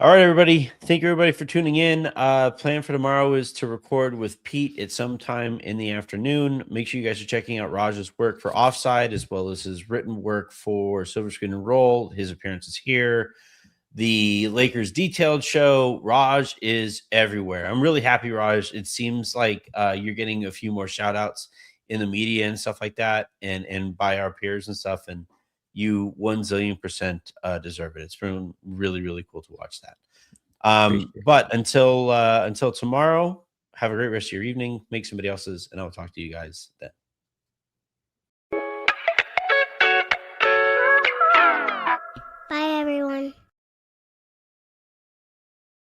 Speaker 1: All right, everybody. Thank you, everybody, for tuning in. Plan for tomorrow is to record with Pete at some time in the afternoon. Make sure you guys are checking out Raj's work for Offside as well as his written work for Silver Screen and Roll. His appearances here, the Lakers detailed show. Raj is everywhere. I'm really happy, Raj. It seems like you're getting a few more shout outs in the media and stuff like that, and by our peers and stuff. And you 1,000,000% deserve it. It's been really, really cool to watch that.
Speaker 2: Appreciate it.
Speaker 1: But until tomorrow, have a great rest of your evening. Make somebody else's, and I'll talk to you guys then.
Speaker 3: Bye, everyone.